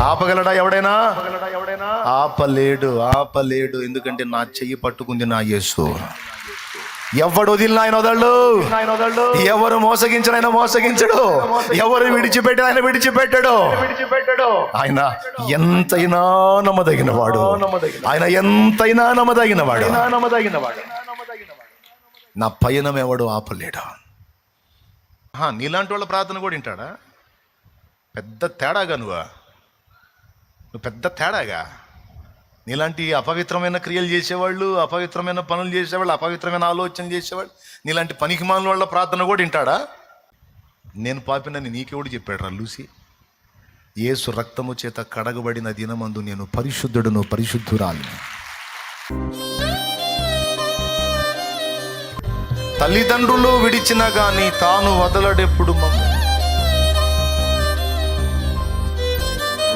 ఆపగలడా ఎవడైనా? ఆపలేడు. ఎందుకంటే నా చెయ్యి పట్టుకుంది నా యేసు. ఎవడు వదిలిన ఆయన వదలడు, ఎవరు మోసగించిన ఆయన మోసగించడు, ఎవరు విడిచిపెట్టిన ఆయన విడిచిపెట్టడు. ఆయన ఎంతైనా నమ్మదగిన వాడు, ఆయన ఎంతైనా నమ్మదగిన వాడు. నా పయనం ఎవడు ఆపలేడు. నీలాంటి వాళ్ళ ప్రార్థన కూడా వింటాడా? పెద్ద తేడాగా నువ్వు పెద్ద తేడాగా. నీలాంటి అపవిత్రమైన క్రియలు చేసేవాళ్ళు, అపవిత్రమైన పనులు చేసేవాళ్ళు, అపవిత్రమైన ఆలోచన చేసేవాళ్ళు, నీలాంటి పనికిమాలిన వాళ్ళ ప్రార్థన కూడా వింటాడా? నేను పాపినని నీకెవడు చెప్పాడు రా లూసి? యేసు రక్తము చేత కడగబడిన దినమందు నేను పరిశుద్ధుడును పరిశుద్ధురాలిని. తల్లిదండ్రులు విడిచినా గాని తాను వదలడెప్పుడు మమ్మల్ని.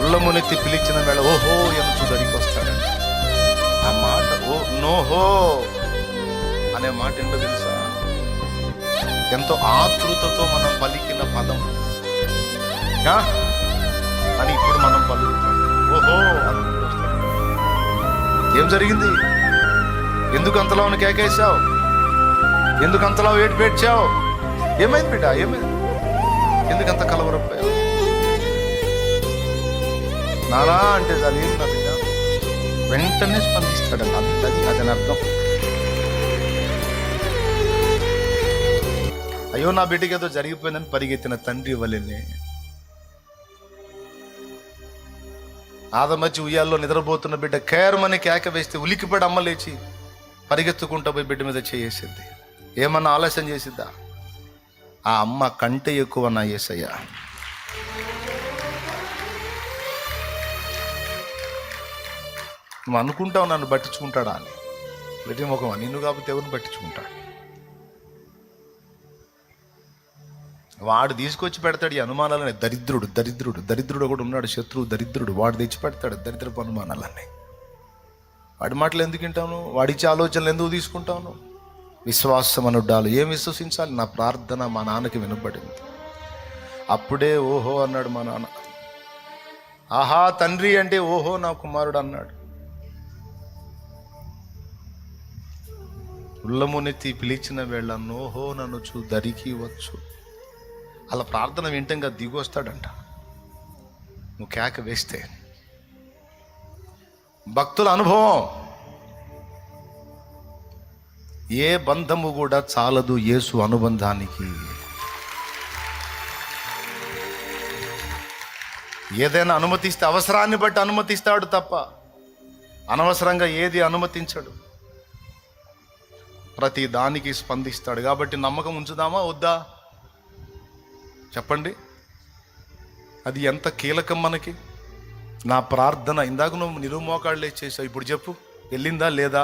ఉళ్ళమునెత్తి పిలిచిన వేళ ఓహో ఎనుచు దరికి వస్తాడండి. ఆ మాట ఓ నోహో అనే మాట ఏంటో తెలుసా? ఎంతో ఆతృతతో మనం పలికిన పదం అని ఇప్పుడు మనం పలుకుతాం. ఓహో ఏం జరిగింది? ఎందుకు అంతలా కేకేసావు? ఎందుకు అంతలా వేడి పేడ్చావు? ఏమైంది బిడ్డ? ఏమైంది? ఎందుకంత కలవరపోయావు? నానా అంటే అది ఏం నా బిడ్డ వెంటనే స్పందిస్తాడు. అదని అర్థం. అయ్యో నా బిడ్డకి ఏదో జరిగిపోయిందని పరిగెత్తిన తండ్రి వల్లనే ఆదమచ్చి ఉయ్యాల్లో నిద్రపోతున్న బిడ్డ కేరమని కేక వేస్తే ఉలికిపడి అమ్మ లేచి పరిగెత్తుకుంటూ పోయి బిడ్డ మీద చేసేసింది. ఏమన్నా ఆలస్యం చేసిద్దా? ఆ అమ్మ కంటే ఎక్కువ నా యేసయ్య. నువ్వు అనుకుంటావు నన్ను పట్టించుకుంటాడా అని. వెటి ముఖం నిన్ను కాకపోతే ఎవరిని పట్టించుకుంటాడు? వాడు తీసుకొచ్చి పెడతాడు ఈ అనుమానాలని. దరిద్రుడు ఒకడు ఉన్నాడు, శత్రువు దరిద్రుడు. వాడు తెచ్చి పెడతాడు దరిద్రపు అనుమానాలన్నీ. వాడి మాటలు ఎందుకు వింటాను? వాడిచ్చే ఆలోచనలు ఎందుకు తీసుకుంటాను? విశ్వాసం అనుడ్డాలు. ఏం విశ్వసించాలి? నా ప్రార్థన మా నాన్నకి వినపడింది. అప్పుడే ఓహో అన్నాడు మా నాన్న. ఆహా తండ్రి అంటే ఓహో నా కుమారుడు అన్నాడు. ఉల్లమునెత్తి పిలిచిన వేళ నోహో నన్ను దరికి వచ్చు. అలా ప్రార్థన వింటంగా దిగి వస్తాడంట నువ్వు కేక వేస్తే. భక్తుల అనుభవం. ఏ బంధము కూడా చాలదు యేసు అనుబంధానికి. ఏదైనా అనుమతిస్తే అవసరాన్ని బట్టి అనుమతిస్తాడు తప్ప అనవసరంగా ఏది అనుమతించడు. ప్రతి దానికి స్పందిస్తాడు. కాబట్టి నమ్మకం ఉంచుదామా వద్దా? చెప్పండి. అది ఎంత కీలకం మనకి. నా ప్రార్థన ఇందాక నువ్వు నిలుమోకాళ్ళు చేసావు, ఇప్పుడు చెప్పు వెళ్ళిందా లేదా?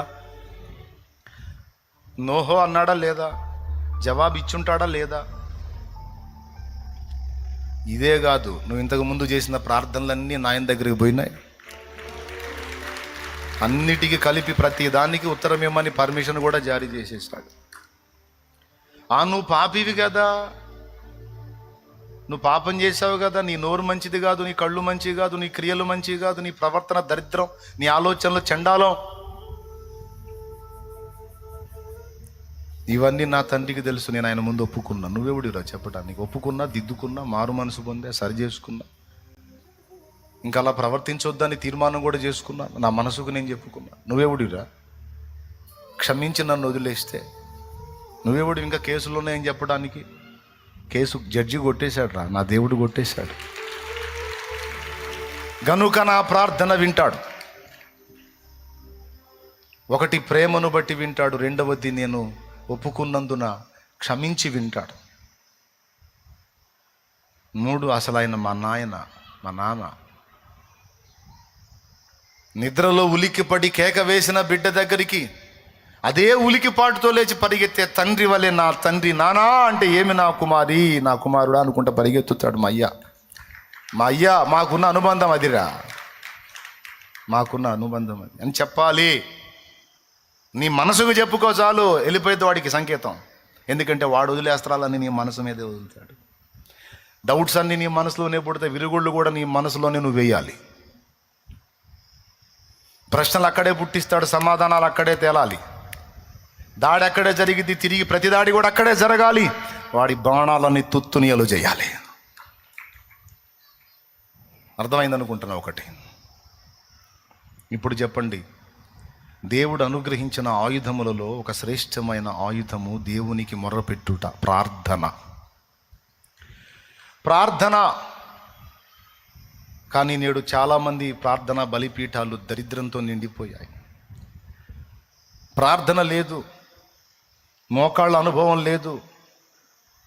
నోహో అన్నాడా లేదా? జవాబు ఇచ్చుంటాడా లేదా? ఇదే కాదు, నువ్వు ఇంతకు ముందు చేసిన ప్రార్థనలన్నీ నాయన దగ్గరికి పోయినాయి. అన్నిటికీ కలిపి ప్రతి దానికి ఉత్తరం ఇవ్వమని పర్మిషన్ కూడా జారీ చేసేసాడు. నువ్వు పాపివి కదా, నువ్వు పాపం చేసావు కదా, నీ నోరు మంచిది కాదు, నీ కళ్ళు మంచివి కాదు, నీ క్రియలు మంచివి కాదు, నీ ప్రవర్తన దరిద్రం, నీ ఆలోచనలు చండాలం. ఇవన్నీ నా తండ్రికి తెలుసు. నేను ఆయన ముందు ఒప్పుకున్నా. నువ్వెవడిరా చెప్పడానికి? ఒప్పుకున్నా, దిద్దుకున్నా, మారు మనసు పొందా, సరి చేసుకున్నా, ఇంకా అలా ప్రవర్తించొద్దని తీర్మానం కూడా చేసుకున్నాను. నా మనసుకు నేను చెప్పుకున్నా. నువ్వెవడిరా క్షమించి నన్ను వదిలేస్తే? నువ్వెవడు ఇంకా కేసులు ఉన్నాయని చెప్పడానికి? కేసు జడ్జి కొట్టేశాడు రా, నా దేవుడు కొట్టేశాడు. గనుక నా ప్రార్థన వింటాడు. ఒకటి ప్రేమను బట్టి వింటాడు, రెండవది నేను ఒప్పుకున్నందున క్షమించి వింటాడు. మూడు అసలు ఆయన మా నాన్న. నిద్రలో ఉలిక్కిపడి కేక వేసిన బిడ్డ దగ్గరికి అదే ఉలికిపాటుతో లేచి పరిగెత్తే తండ్రి వలె నా తండ్రి నానా అంటే ఏమి నా కుమారి నా కుమారుడా అనుకుంటా పరిగెత్తుతాడు మా అయ్య. మాకున్న అనుబంధం అదిరా, మాకున్న అనుబంధం అది అని చెప్పాలి. నీ మనసుకు చెప్పుకో చాలు, వెళ్ళిపోయేది వాడికి సంకేతం. ఎందుకంటే వాడు వదిలేస్త్రాలన్నీ నీ మనసు మీదే వదులుతాడు. డౌట్స్ అన్నీ నీ మనసులోనే పుడితే విరుగుళ్ళు కూడా నీ మనసులోనే నువ్వు వేయాలి. ప్రశ్నలు అక్కడే పుట్టిస్తాడు, సమాధానాలు అక్కడే తేలాలి. దాడి అక్కడే జరిగింది, తిరిగి ప్రతి దాడి కూడా అక్కడే జరగాలి. వాడి బాణాలని తుత్తునియలు చేయాలి. అర్థమైందనుకుంటున్నా ఒకటి. ఇప్పుడు చెప్పండి, దేవుడు అనుగ్రహించిన ఆయుధములలో ఒక శ్రేష్టమైన ఆయుధము దేవునికి మొర్రపెట్టుట, ప్రార్థన. ప్రార్థన. కానీ నేడు చాలామంది ప్రార్థన బలిపీఠాలు దరిద్రంతో నిండిపోయాయి. ప్రార్థన లేదు, మోకాళ్ళ అనుభవం లేదు,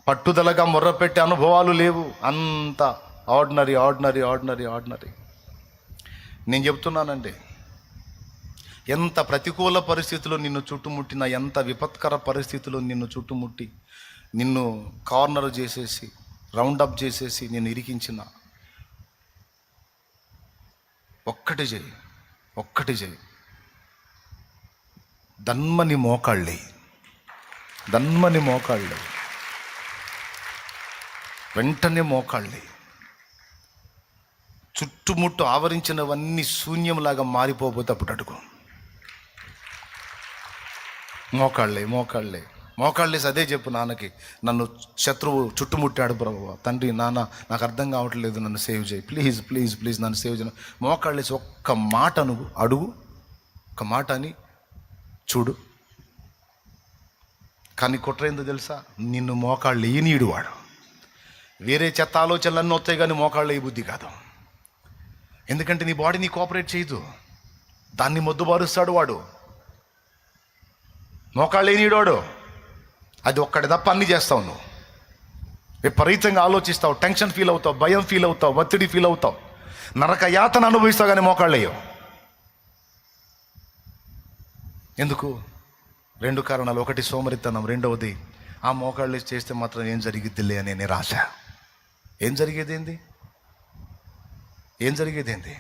పట్టుదలగా మొర్రపెట్టే అనుభవాలు లేవు. అంత ఆర్డినరీ ఆర్డినరీ ఆర్డినరీ ఆర్డినరీ. నేను చెప్తున్నానండి, ఎంత ప్రతికూల పరిస్థితుల్లో నిన్ను చుట్టుముట్టిన, ఎంత విపత్కర పరిస్థితుల్లో నిన్ను చుట్టుముట్టి నిన్ను కార్నర్ చేసేసి, రౌండప్ చేసేసి నిన్ను ఇరికించిన, ఒక్కటి చేయి, దన్మని మోకాళ్ళే, వెంటనే మోకాళ్ళే. చుట్టుముట్టు ఆవరించినవన్నీ శూన్యంలాగా మారిపోతే అప్పుడు అడుగు. మోకాళ్ళేసి అదే చెప్పు నాన్నకి, నన్ను శత్రువు చుట్టుముట్టాడు ప్రభువా, తండ్రి నాన్న నాకు అర్థం కావట్లేదు, నన్ను సేవ్ చేయి, ప్లీజ్ ప్లీజ్ ప్లీజ్ నన్ను సేవ్ చేయ. మోకాళ్ళేసి ఒక్క మాట అడుగు, ఒక మాట అని చూడు. కానీ కుట్రేందో తెలుసా, నిన్ను మోకాళ్ళు వేయనీయుడు వాడు. వేరే చెత్త ఆలోచనలన్నీ వస్తాయి కానీ మోకాళ్ళు వేయ బుద్ధి కాదు. ఎందుకంటే నీ బాడీ నీ కోఆపరేట్ చేయదు, దాన్ని మొద్దుబారుస్తాడు వాడు. మోకాళ్ళు వేయనీయడు, అది ఒక్కటి తప్ప అన్నీ చేస్తావు. నువ్వు విపరీతంగా ఆలోచిస్తావు, టెన్షన్ ఫీల్ అవుతావు, భయం ఫీల్ అవుతావు, ఒత్తిడి ఫీల్ అవుతావు, నరక యాతన అనుభవిస్తావు, కానీ మోకాళ్ళు వేయవు. ఎందుకు? 2 కారణాలు. ఒకటి సోమరితనం, రెండవది ఆ మోకాళ్ళు చేస్తే మాత్రం ఏం జరిగిద్దిలే అనే నిరాశ. ఏం జరిగేదేంది?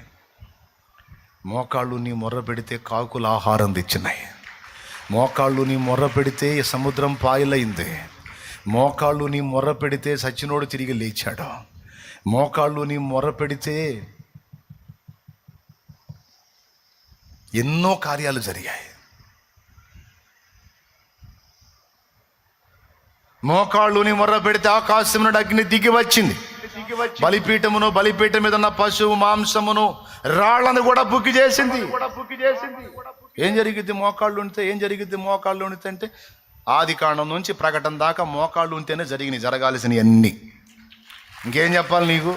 మోకాళ్ళు నీ మొర్ర పెడితే కాకులు ఆహారం తెచ్చినాయి. మోకాళ్ళు నీ మొర్ర పెడితే సముద్రం పాయలైంది. మోకాళ్ళు నీ మొర్ర పెడితే సచ్చినోడు తిరిగి లేచాడు. మోకాళ్ళు నీ మొర్ర పెడితే ఎన్నో కార్యాలు జరిగాయి. మోకాళ్ళుని మొర్ర పెడితే ఆకాశం నుండి అగ్ని దిగి వచ్చింది. బలిపీఠం మీద ఉన్న పశువు మాంసమును రాళ్లను కూడా బుక్కి చేసింది. ఏం జరిగిద్ది మోకాళ్ళు ఉంటే? మోకాళ్ళు ఉంటే అంటే ఆది కాండం నుంచి ప్రకటన దాకా మోకాళ్ళు ఉంటేనే జరగాల్సినవి అన్నీ. ఇంకేం చెప్పాలి నీకు?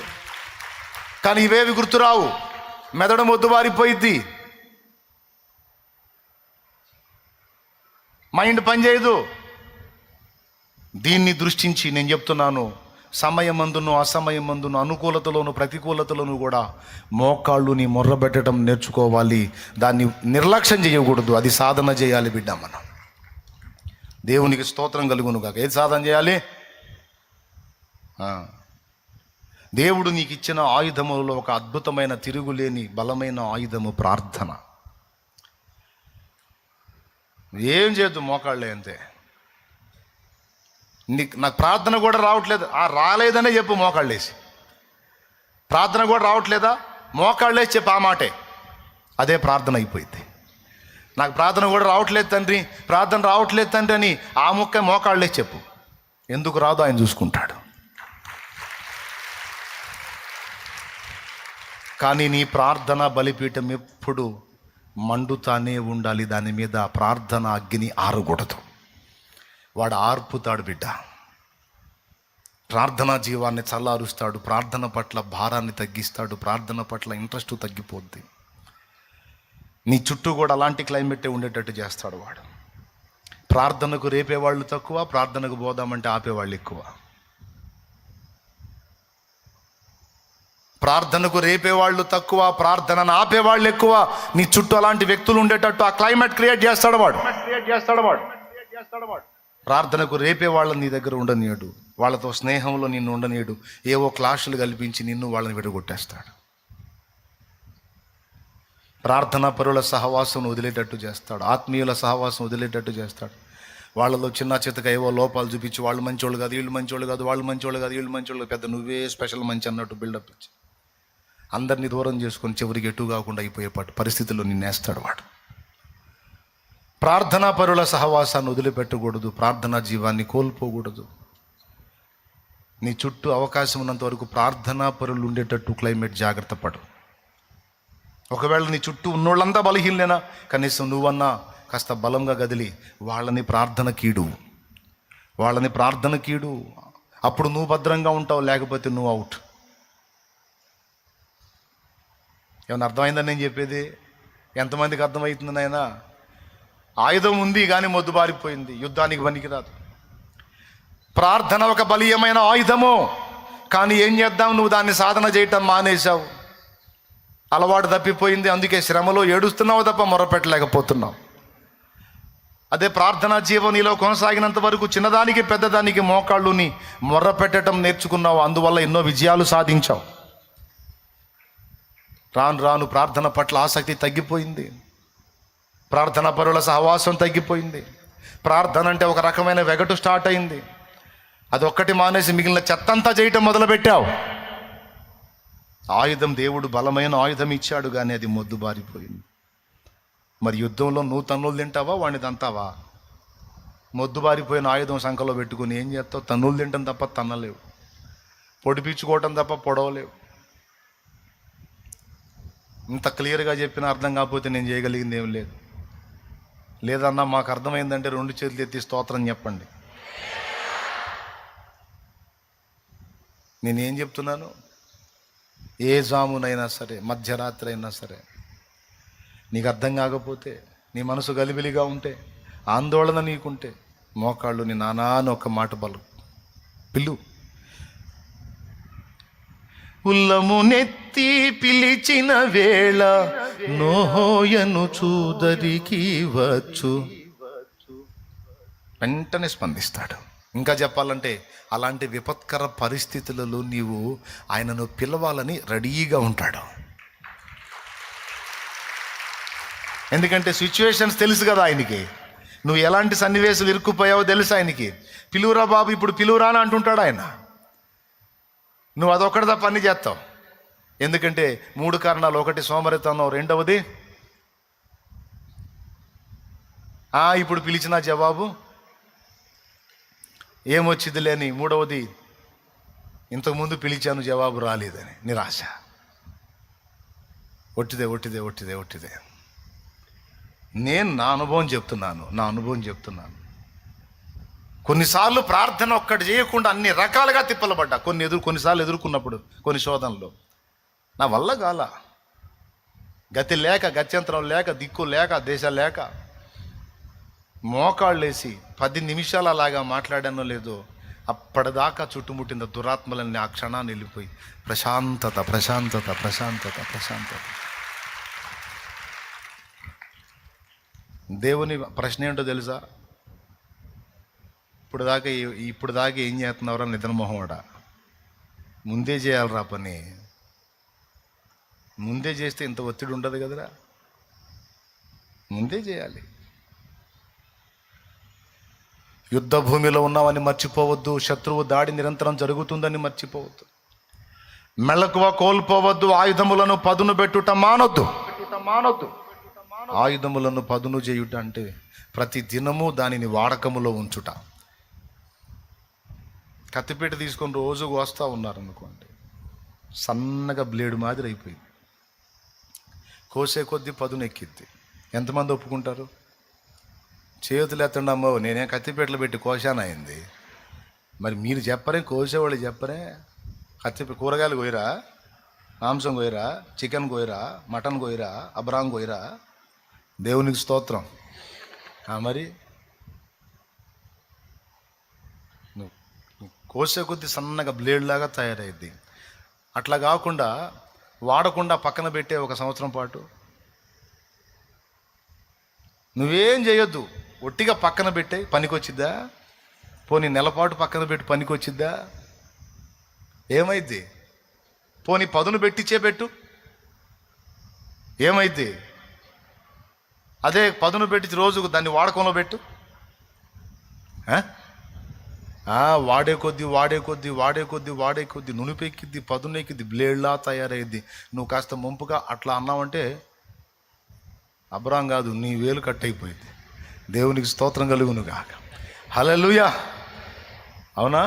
కానీ ఇవేవి గుర్తురావు, మెదడు మొద్దుబారిపోయిద్ది, మైండ్ పనిచేయదు. దీన్ని దృష్టించి నేను చెప్తున్నాను, సమయమందును అసమయమందును, అనుకూలతలోను ప్రతికూలతలోను కూడా మోకాళ్ళుని మొర్రబెట్టడం నేర్చుకోవాలి. దాన్ని నిర్లక్ష్యం చేయకూడదు, అది సాధన చేయాలి బిడ్డ. మనం దేవునికి స్తోత్రం కలుగును కాక. ఏది సాధన చేయాలి? దేవుడు నీకు ఇచ్చిన ఆయుధములలో ఒక అద్భుతమైన తిరుగులేని బలమైన ఆయుధము ప్రార్థన. ఏం చేయొద్దు, మోకాళ్ళే అంతే. నాకు ప్రార్థన కూడా రావట్లేదు, రాలేదనే చెప్పు. మోకాళ్ళేసి ప్రార్థన కూడా రావట్లేదా, మోకాళ్ళేసి చెప్పు, ఆ మాటే, అదే ప్రార్థన అయిపోయింది. నాకు ప్రార్థన కూడా రావట్లేదు తండ్రి, ప్రార్థన రావట్లేదు తండ్రి అని ఆ మోకాళ్ళేసి చెప్పు. ఎందుకు రాదో ఆయన చూసుకుంటాడు. కానీ నీ ప్రార్థన బలిపీఠం ఎప్పుడు మండుతానే ఉండాలి. దాని మీద ప్రార్థన అగ్ని ఆరకూడదు. వాడు ఆర్పుతాడు బిడ్డ. ప్రార్థనా జీవాన్ని చల్లారుస్తాడు, ప్రార్థన పట్ల భారాన్ని తగ్గిస్తాడు, ప్రార్థన పట్ల ఇంట్రెస్ట్ తగ్గిపోద్ది. నీ చుట్టూ కూడా అలాంటి క్లైమేటే ఉండేటట్టు చేస్తాడు వాడు. ప్రార్థనకు రేపేవాళ్ళు తక్కువ, ప్రార్థనకు పోదామంటే ఆపేవాళ్ళు ఎక్కువ. ప్రార్థనకు రేపేవాళ్ళు తక్కువ, ప్రార్థనను ఆపేవాళ్ళు ఎక్కువ. నీ చుట్టూ అలాంటి వ్యక్తులు ఉండేటట్టు ఆ క్లైమేట్ క్రియేట్ చేస్తాడు వాడు. ప్రార్థనకు రేపే వాళ్ళని నీ దగ్గర ఉండనీయడు, వాళ్ళతో స్నేహంలో నిన్ను ఉండనీయడు, ఏవో క్లాసులు కల్పించి నిన్ను వాళ్ళని విడగొట్టేస్తాడు. ప్రార్థనా పరుల సహవాసం వదిలేటట్టు చేస్తాడు, ఆత్మీయుల సహవాసం వదిలేటట్టు చేస్తాడు. వాళ్ళలో చిన్న చితక ఏవో లోపాలు చూపించి వాళ్ళు మంచోళ్ళు కాదు, వీళ్ళు మంచోళ్ళు కాదు, వాళ్ళు మంచోళ్ళు కాదు, వీళ్ళు మంచోళ్ళు, పెద్ద నువ్వే స్పెషల్ మంచి అన్నట్టు బిల్డప్ ఇచ్చి అందరినీ దూరం చేసుకొని చివరికి ఎటు కాకుండా అయిపోయే పరిస్థితుల్లో నిన్నేస్తాడు వాడు. ప్రార్థనా పరుల సహవాసాన్ని వదిలిపెట్టకూడదు, ప్రార్థనా జీవాన్ని కోల్పోకూడదు. నీ చుట్టూ అవకాశం ఉన్నంత వరకు ప్రార్థనా పరులు ఉండేటట్టు క్లైమేట్ జాగ్రత్త పడు. ఒకవేళ నీ చుట్టూ ఉన్నోళ్ళంతా బలహీనలేనా, కనీసం నువ్వన్నా కాస్త బలంగా కదిలి వాళ్ళని ప్రార్థన కీడు. అప్పుడు నువ్వు భద్రంగా ఉంటావు, లేకపోతే నువ్వు అవుట్. ఏమన్నా అర్థమైందని నేను చెప్పేది? ఎంతమందికి అర్థమవుతుంది నాయనా? ఆయుధం ఉంది కానీ మొద్దుబారిపోయింది, యుద్ధానికి పనికిరాదు. ప్రార్థన ఒక బలీయమైన ఆయుధము, కానీ ఏం చేద్దాం, నువ్వు దాన్ని సాధన చేయటం మానేశావు. అలవాటు తప్పిపోయింది, అందుకే శ్రమలో ఏడుస్తున్నావు తప్ప మొరపెట్టలేకపోతున్నావు. అదే ప్రార్థనా జీవం నీలో కొనసాగినంత వరకు చిన్నదానికి పెద్దదానికి మోకాళ్ళుని మొర్ర పెట్టడం నేర్చుకున్నావు, అందువల్ల ఎన్నో విజయాలు సాధించావు. రాను రాను ప్రార్థన పట్ల ఆసక్తి తగ్గిపోయింది, ప్రార్థనా పరుల సహవాసం తగ్గిపోయింది. ప్రార్థన అంటే ఒక రకమైన వెగటు స్టార్ట్ అయింది. అదొక్కటి మానేసి మిగిలిన చెత్తంతా చేయటం మొదలుపెట్టావు. ఆయుధం దేవుడు బలమైన ఆయుధం ఇచ్చాడు, కానీ అది మొద్దుబారిపోయింది. మరి యుద్ధంలో నువ్వు తన్నులు తింటావా, వాడిని తంతావా? మొద్దుబారిపోయిన ఆయుధం సంఖలో పెట్టుకుని ఏం చేస్తావు? తన్నులు తింటం తప్ప తన్నలేవు, పొడిపించుకోవటం తప్ప పొడవలేవు. ఇంత క్లియర్గా చెప్పిన అర్థం కాకపోతే నేను చేయగలిగింది ఏం లేదు. లేదన్నా మాకు అర్థమైందంటే 2 చేతులు ఎత్తి స్తోత్రం చెప్పండి. నేనేం చెప్తున్నాను? ఏ జామునైనా సరే, మధ్యరాత్రి అయినా సరే, నీకు అర్థం కాకపోతే, నీ మనసు గలిబిలిగా ఉంటే, ఆందోళన నీకుంటే, మోకాళ్ళు నీ నానా అని ఒక మాట పిల్లు. ఉల్లము నెత్తి పిలిచిన వేళ నోహోయను చూదరికి వచ్చు, వెంటనే స్పందిస్తాడు. ఇంకా చెప్పాలంటే అలాంటి విపత్కర పరిస్థితులలో నీవు ఆయనను పిలవాలని రెడీగా ఉంటాడు. ఎందుకంటే సిచ్యువేషన్స్ తెలుసు కదా ఆయనకి, నువ్వు ఎలాంటి సన్నివేశాలు ఇరుక్కుపోయావో తెలుసు ఆయనకి. పిలువురా బాబు, ఇప్పుడు పిలువురా అని అంటుంటాడు ఆయన. నువ్వు అదొక్కటి తప్ప అన్ని చేస్తావు. ఎందుకంటే 3 కారణాలు. ఒకటి సోమరితనం, రెండవది ఇప్పుడు పిలిచిన జవాబు ఏమొచ్చింది లేని, మూడవది ఇంతకుముందు పిలిచాను జవాబు రాలేదని నిరాశ. ఒట్టిదే. నేను నా అనుభవం చెప్తున్నాను. కొన్నిసార్లు ప్రార్థన ఒక్కటి చేయకుండా అన్ని రకాలుగా తిప్పలబడ్డా. కొన్నిసార్లు ఎదుర్కొన్నప్పుడు, కొన్ని శోధనలు నా వల్ల కాల, గతి లేక, గత్యంతరం లేక, దిక్కు లేక, దేశ లేక, మోకాళ్ళేసి 10 నిమిషాలు అలాగా మాట్లాడానో లేదో, అప్పటిదాకా చుట్టుముట్టిన దురాత్మలన్నీ ఆ క్షణాన్ని వెళ్ళిపోయి ప్రశాంతత. దేవుని ప్రశ్న ఏంటో తెలుసా? ఇప్పుడు దాకా ఏం చేస్తున్నావురా నిద్రమోహండా? ముందే చేయాలరా పని. ముందే చేస్తే ఇంత ఒత్తిడి ఉండదు కదరా. ముందే చేయాలి. యుద్ధ భూమిలో ఉన్నామని మర్చిపోవద్దు. శత్రువు దాడి నిరంతరం జరుగుతుందని మర్చిపోవద్దు. మెలకువ కోల్పోవద్దు. ఆయుధములను పదును పెట్టుట మానొద్దు. ఆయుధములను పదును చేయుట అంటే ప్రతి దినము దానిని వాడకములో ఉంచుట. కత్తిపీట తీసుకొని రోజు కోస్తూ ఉన్నారనుకోండి, సన్నగా బ్లేడు మాదిరి అయిపోయింది. కోసే కొద్దీ పదును ఎక్కిద్ది. ఎంతమంది ఒప్పుకుంటారు? చేతులు ఎత్తండమ్మో, నేనేం కత్తిపీటలు పెట్టి కోశానయింది. మరి మీరు చెప్పరే, కోసేవాళ్ళు చెప్పరే. కూరగాయలు కోయరా, మాంసం కోయరా, చికెన్ కోయరా, మటన్ కోయరా, అబ్రాం కోయరా? దేవునికి స్తోత్రం. మరి కోసే కొద్ది సన్నగా బ్లేడ్ లాగా తయారైద్ది. అట్లా కాకుండా వాడకుండా పక్కన పెట్టే 1 సంవత్సరం పాటు నువ్వేం చేయొద్దు. ఒట్టిగా పక్కన పెట్టే, పనికొచ్చిద్దా? పోనీ నెలపాటు పక్కన పెట్టి పనికొచ్చిద్దా? ఏమైద్ది? పోనీ పదును పెట్టించే పెట్టు, ఏమైద్ది? అదే పదును పెట్టి రోజుకు దాన్ని వాడకంలో పెట్టు, వాడే కొద్ది నునిపెక్కిద్ది, పదునెక్కిద్ది, బ్లేడ్లా తయారయ్యిద్ది. నువ్వు కాస్త ముంపుగా అట్లా అన్నావంటే అబ్రాం కాదు, నీ వేలు కట్ అయిపోయింది. దేవునికి స్తోత్రం కలుగును గాక. హల్లెలూయా. అవునా?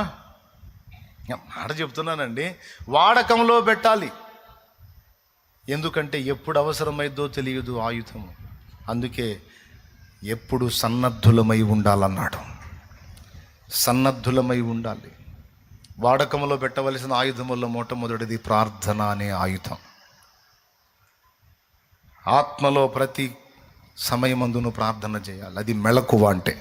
మాట చెప్తున్నానండి. వాడకంలో పెట్టాలి. ఎందుకంటే ఎప్పుడు అవసరమైద్దో తెలియదు ఆయుధము. అందుకే ఎప్పుడు సన్నద్ధులమై ఉండాలన్నాడు. సన్నద్ధులమై ఉండాలి. వాడకంలో పెట్టవలసిన ఆయుధముల్లో మొట్టమొదటిది ప్రార్థన అనే ఆయుధం. ఆత్మలో ప్రతి సమయమందును ప్రార్థన చేయాలి. అది మెళకువ. అంటే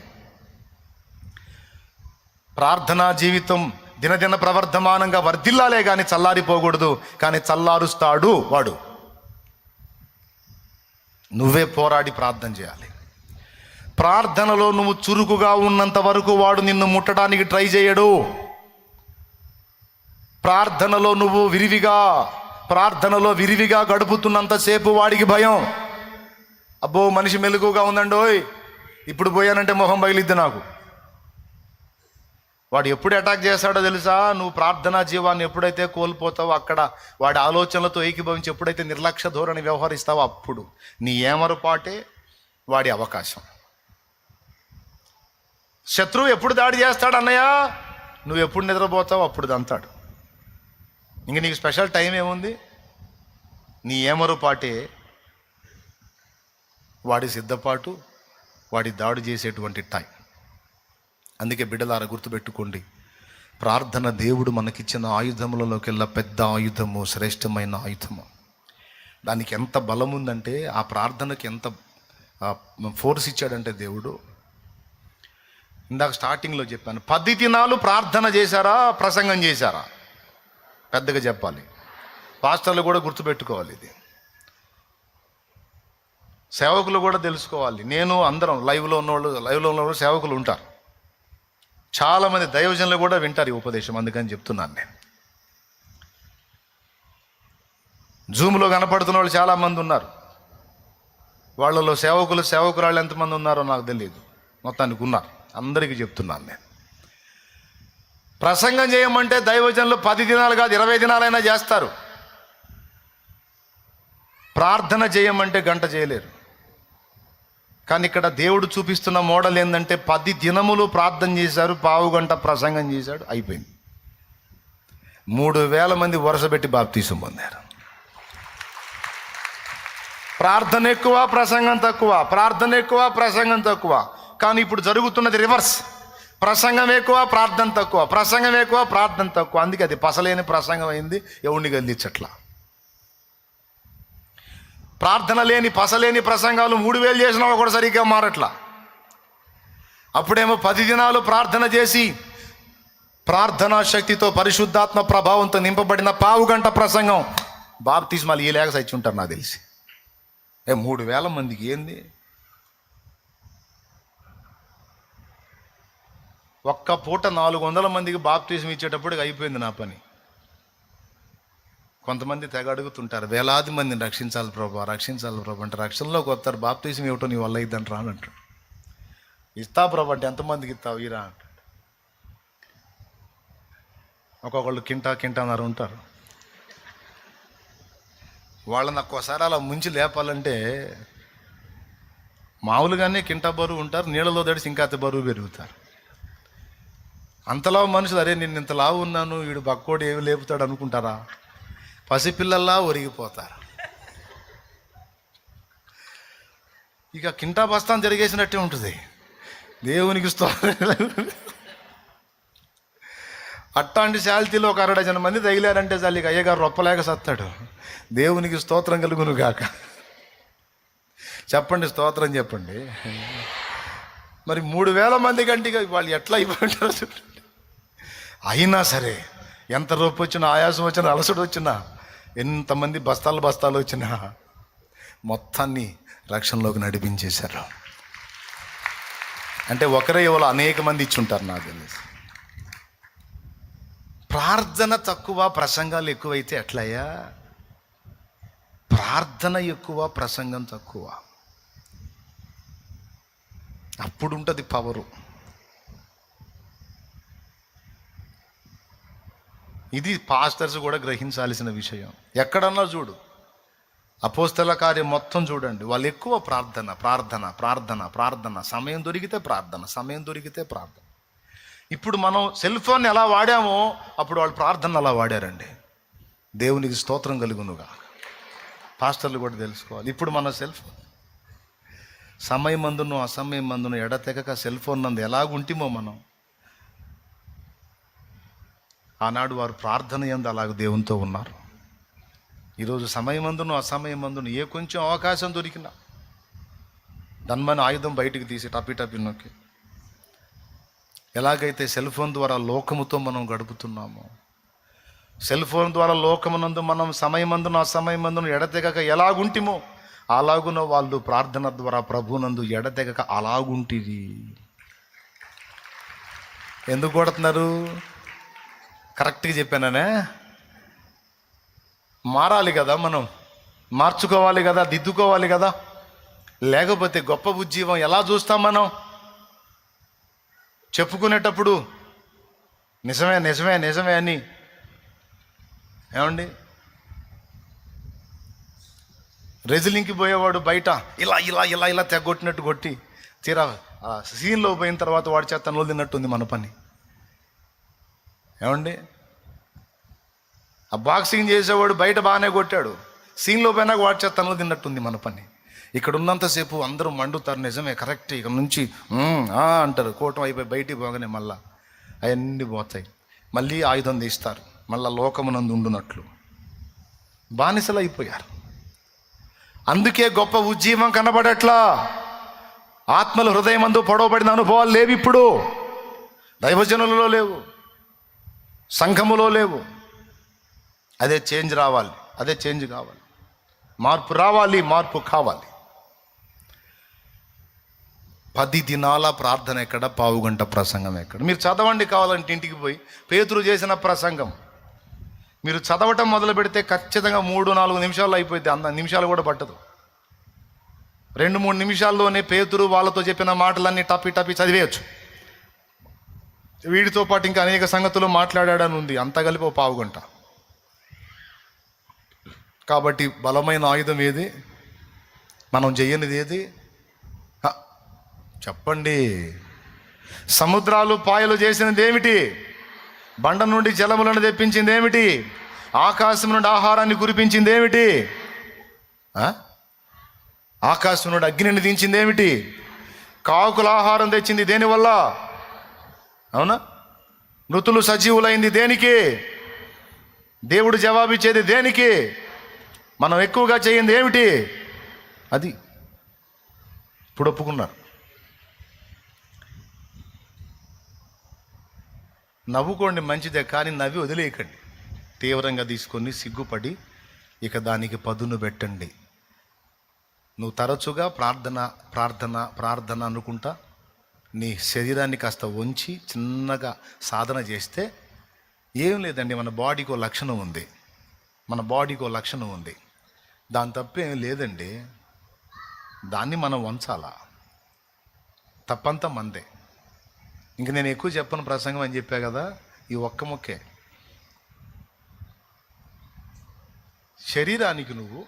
ప్రార్థనా జీవితం దినదిన ప్రవర్ధమానంగా వర్ధిల్లాలే కానీ చల్లారిపోకూడదు. కానీ చల్లారుస్తాడు వాడు. నువ్వే పోరాడి ప్రార్థన చేయాలి. ప్రార్థనలో నువ్వు చురుకుగా ఉన్నంత వరకు వాడు నిన్ను ముట్టడానికి ట్రై చేయడు. ప్రార్థనలో నువ్వు విరివిగా గడుపుతున్నంతసేపు వాడికి భయం. అబ్బో మనిషి మెలకుగా ఉందండోయ్, ఇప్పుడు పోయానంటే మొహం బయలుద్ది నాకు. వాడు ఎప్పుడు అటాక్ చేస్తాడో తెలుసా? నువ్వు ప్రార్థనా జీవాన్ని ఎప్పుడైతే కోల్పోతావో, అక్కడ వాడి ఆలోచనలతో ఏకీభవించి ఎప్పుడైతే నిర్లక్ష్య ధోరణి వ్యవహరిస్తావో, అప్పుడు నీ ఏమరుపాటే వాడి అవకాశం. శత్రువు ఎప్పుడు దాడి చేస్తాడు అన్నయ్య? నువ్వు ఎప్పుడు నిద్రపోతావు అప్పుడు దంతాడు. ఇంక నీకు స్పెషల్ టైం ఏముంది? నీ ఏమరుపాటే వాడి సిద్ధపాటు, వాడి దాడి చేసేటువంటి టైం. అందుకే బిడ్డలారా గుర్తుపెట్టుకోండి, ప్రార్థన దేవుడు మనకిచ్చిన ఆయుధములలోకెల్లా పెద్ద ఆయుధము, శ్రేష్టమైన ఆయుధము. దానికి ఎంత బలం ఉందంటే, ఆ ప్రార్థనకి ఎంత ఫోర్స్ ఇచ్చాడంటే దేవుడు. ఇందాక స్టార్టింగ్లో చెప్పాను, 10 దినాలు ప్రార్థన చేశారా, ప్రసంగం చేశారా? పెద్దగా చెప్పాలి. పాస్టర్లు కూడా గుర్తుపెట్టుకోవాలి. ఇది సేవకులు కూడా తెలుసుకోవాలి. అందరం లైవ్లో ఉన్నవాళ్ళు సేవకులు ఉంటారు. చాలామంది దైవజనులు కూడా వింటారు ఈ ఉపదేశం. అందుకని చెప్తున్నాను నేను. జూమ్లో కనపడుతున్న వాళ్ళు చాలామంది ఉన్నారు. వాళ్ళలో సేవకురాళ్ళు ఎంతమంది ఉన్నారో నాకు తెలియదు. మొత్తానికి ఉన్నారు. అందరికీ చెప్తున్నాను నేను. ప్రసంగం చేయమంటే దైవజనులు 10 దినాలు కాదు 20 దినాలైనా చేస్తారు. ప్రార్థన చేయమంటే గంట చేయలేరు. కానీ ఇక్కడ దేవుడు చూపిస్తున్న మోడల్ ఏంటంటే, 10 దినములు ప్రార్థన చేశారు, పావు గంట ప్రసంగం చేశాడు, అయిపోయింది. 3,000 మంది వరుసపెట్టి బాప్తీసం పొందారు. ప్రార్థన ఎక్కువ, ప్రసంగం తక్కువ. ప్రార్థన ఎక్కువ, ప్రసంగం తక్కువ. కానీ ఇప్పుడు జరుగుతున్నది రివర్స్. ప్రసంగం ఎక్కువ, ప్రార్థన తక్కువ. ప్రసంగం ఎక్కువ, ప్రార్థన తక్కువ. అందుకే అది పసలేని ప్రసంగం అయింది. ఎవరిని గెలిచట్లా. ప్రార్థన లేని, పసలేని ప్రసంగాలు 3,000 చేసినా కూడా సరిగ్గా మారట్లా. అప్పుడేమో 10 దినాలు ప్రార్థన చేసి ప్రార్థనా శక్తితో, పరిశుద్ధాత్మ ప్రభావంతో నింపబడిన పావు గంట ప్రసంగం బాప్తిస్మాలు ఈ లేక సచ్చి ఉంటారు నాకు తెలిసి. 3,000 మందికి ఏంది? ఒక్క పూట 400 మందికి బాప్తిజం ఇచ్చేటప్పటికి అయిపోయింది నా పని. కొంతమంది తెగ అడుగుతుంటారు, వేలాది మందిని రక్షించాలి ప్రభా అంటే, రక్షణలోకి వస్తారు, బాప్తిజం ఇవ్వటం నీ వల్ల ఇద్దని రా అని అంటాడు. ఇస్తా ప్రభా అంటే, ఎంతమందికి ఇస్తావు ఇరా అంటాడు. ఒక్కొక్కళ్ళు కింటాన్నర ఉంటారు. వాళ్ళని ఒక్కోసారి అలా ముంచి లేపాలంటే మామూలుగానే కింటా బరువు ఉంటారు, నీళ్ళలో తడిసి ఇంకా అంత బరువు పెరుగుతారు. అంతలా మనుషులు, అరే నేను ఇంత లావు ఉన్నాను, వీడు బక్కోడు ఏమి లేపుతాడు అనుకుంటారా? పసిపిల్లల్లా ఒరిగిపోతారు. ఇక కింటా బస్తాన్ జరిగేసినట్టే ఉంటుంది. దేవునికి అట్టాంటి శాల్తీలో ఒక 60 జన మంది తగిలారంటే చాలు, ఇక అయ్యగారు రొప్పలేక సత్తాడు. దేవునికి స్తోత్రం కలుగును గాక. చెప్పండి, స్తోత్రం చెప్పండి. మరి 3,000 మంది కంటే వాళ్ళు ఎట్లా అయిపోయింటారు? అయినా సరే, ఎంత రొప్పి వచ్చినా, ఆయాసం వచ్చినా, అలసట వచ్చినా, ఎంతమంది బస్తాలు వచ్చినా మొత్తాన్ని రక్షణలోకి నడిపించేశారు. అంటే ఒకరే ఎవరో అనేక మంది ఇచ్చుంటారు నాకు తెలిసి. ప్రార్థన తక్కువ, ప్రసంగాలు ఎక్కువైతే ఎట్లయ్యా? ప్రార్థన ఎక్కువ, ప్రసంగం తక్కువ. అప్పుడు ఉంటుంది పవరు. ఇది పాస్టర్స్ కూడా గ్రహించాల్సిన విషయం. ఎక్కడన్నా చూడు, అపోస్తల కార్యం మొత్తం చూడండి, వాళ్ళు ఎక్కువ ప్రార్థన ప్రార్థన ప్రార్థన ప్రార్థన, సమయం దొరికితే ప్రార్థన, సమయం దొరికితే ప్రార్థన. ఇప్పుడు మనం సెల్ ఫోన్ ఎలా వాడామో అప్పుడు వాళ్ళు ప్రార్థన అలా వాడారండి. దేవునికి స్తోత్రం కలుగునుగా. పాస్టర్లు కూడా తెలుసుకోవాలి. ఇప్పుడు మన సెల్ ఫోన్ సమయం మందును అసమయం మందును ఎడతెగక సెల్ ఫోన్ నందు ఎలాగుంటిమో మనం, ఆనాడు వారు ప్రార్థన యందు అలాగ దేవునితో ఉన్నారు. ఈరోజు సమయమందును అసమయమందును ఏ కొంచెం అవకాశం దొరికినా దన్మని ఆయుధం బయటికి తీసి టపి నొక్కి, ఎలాగైతే సెల్ ఫోన్ ద్వారా లోకముతో మనం గడుపుతున్నామో, సెల్ ఫోన్ ద్వారా లోకమునందు మనం సమయమందును అసమయమందును ఎడతెగక ఎలాగుంటిమో అలాగున వాళ్ళు ప్రార్థన ద్వారా ప్రభునందు ఎడతెగక అలాగుంటిది. ఎందుకు కొడుతున్నారు? కరెక్ట్గా చెప్పాననే. మారాలి కదా, మనం మార్చుకోవాలి కదా, దిద్దుకోవాలి కదా. లేకపోతే గొప్ప ఉజ్జీవం ఎలా చూస్తాం మనం? చెప్పుకునేటప్పుడు నిజమే నిజమే నిజమే అని, ఏమండి, రెజిలింగ్కి పోయేవాడు బయట ఇలా ఇలా ఇలా ఇలా తెగొట్టినట్టు కొట్టి తీరా సీన్లో పోయిన తర్వాత వాడి చేత నోలు తిన్నట్టుంది మన పని. ఏమండి, ఆ బాక్సింగ్ చేసేవాడు బయట బాగానే కొట్టాడు, సీన్లో పోయినాక వాడి చేత నోలు తిన్నట్టుంది మన పని. ఇక్కడ ఉన్నంతసేపు అందరూ మండుతారు, నిజమే కరెక్ట్, ఇక నుంచి అంటారు. కూటం అయిపోయి బయటికి పోగానే మళ్ళా అవన్నీ పోతాయి. మళ్ళీ ఆయుధం తీస్తారు, మళ్ళా లోకమునందు ఉండునట్లు బానిసలు అయిపోయారు. అందుకే గొప్ప ఉజ్జీవం కనబడట్లా. ఆత్మల హృదయమందు పొడవబడిన అనుభవాలు లేవు ఇప్పుడు. దైవజనులలో లేవు, సంఘములో లేవు. అదే చేంజ్ రావాలి, అదే చేంజ్ కావాలి, మార్పు రావాలి, మార్పు కావాలి. 10 దినాల ప్రార్థన ఎక్కడ, పావుగంట ప్రసంగం ఎక్కడ? మీరు చదవండి కావాలంటే ఇంటికి పోయి. పేతురు చేసిన ప్రసంగం మీరు చదవటం మొదలు పెడితే ఖచ్చితంగా 3-4 నిమిషాల్లో అయిపోయింది. అంత నిమిషాలు కూడా పట్టదు. 2-3 నిమిషాల్లోనే పేతురు వాళ్ళతో చెప్పిన మాటలన్నీ టపి చదివేయచ్చు. వీడితో పాటు ఇంకా అనేక సంగతులు మాట్లాడాడని ఉంది. అంత కలిపి 1 పావుగంట. కాబట్టి బలమైన ఆయుధం ఏది? మనం చెయ్యనిది ఏది? చెప్పండి. సముద్రాలు పాయలు చేసినది ఏమిటి? బండ నుండి జలములను తెప్పించింది ఏమిటి? ఆకాశం నుండి ఆహారాన్ని కురిపించింది ఏమిటి? ఆకాశం నుండి అగ్నిని దించింది ఏమిటి? కాకుల ఆహారం తెచ్చింది దేనివల్ల? అవునా? మృతులు సజీవులైంది దేనికి? దేవుడు జవాబిచ్చేది దేనికి? మనం ఎక్కువగా చేయింది ఏమిటి? అది ఇప్పుడు ఒప్పుకున్నారు. నవ్వుకోండి మంచిదే, కానీ నవ్వి వదిలేయకండి. తీవ్రంగా తీసుకొని సిగ్గుపడి ఇక దానికి పదును పెట్టండి. నువ్వు తరచుగా ప్రార్థన ప్రార్థన ప్రార్థన అనుకుంటా నీ శరీరాన్ని కాస్త వంచి చిన్నగా సాధన చేస్తే ఏం లేదండి. మన బాడీకి ఒక లక్షణం ఉంది, మన బాడీకి ఒక లక్షణం ఉంది. దాని తప్పేం లేదండి. దాన్ని మనం వంచాలా. తప్పంతా మందే. ఇంక నేను ఎక్కువ చెప్పను ప్రసంగం అని చెప్పా కదా, ఈ ఒక్క మొక్కే. శరీరానికి నువ్వు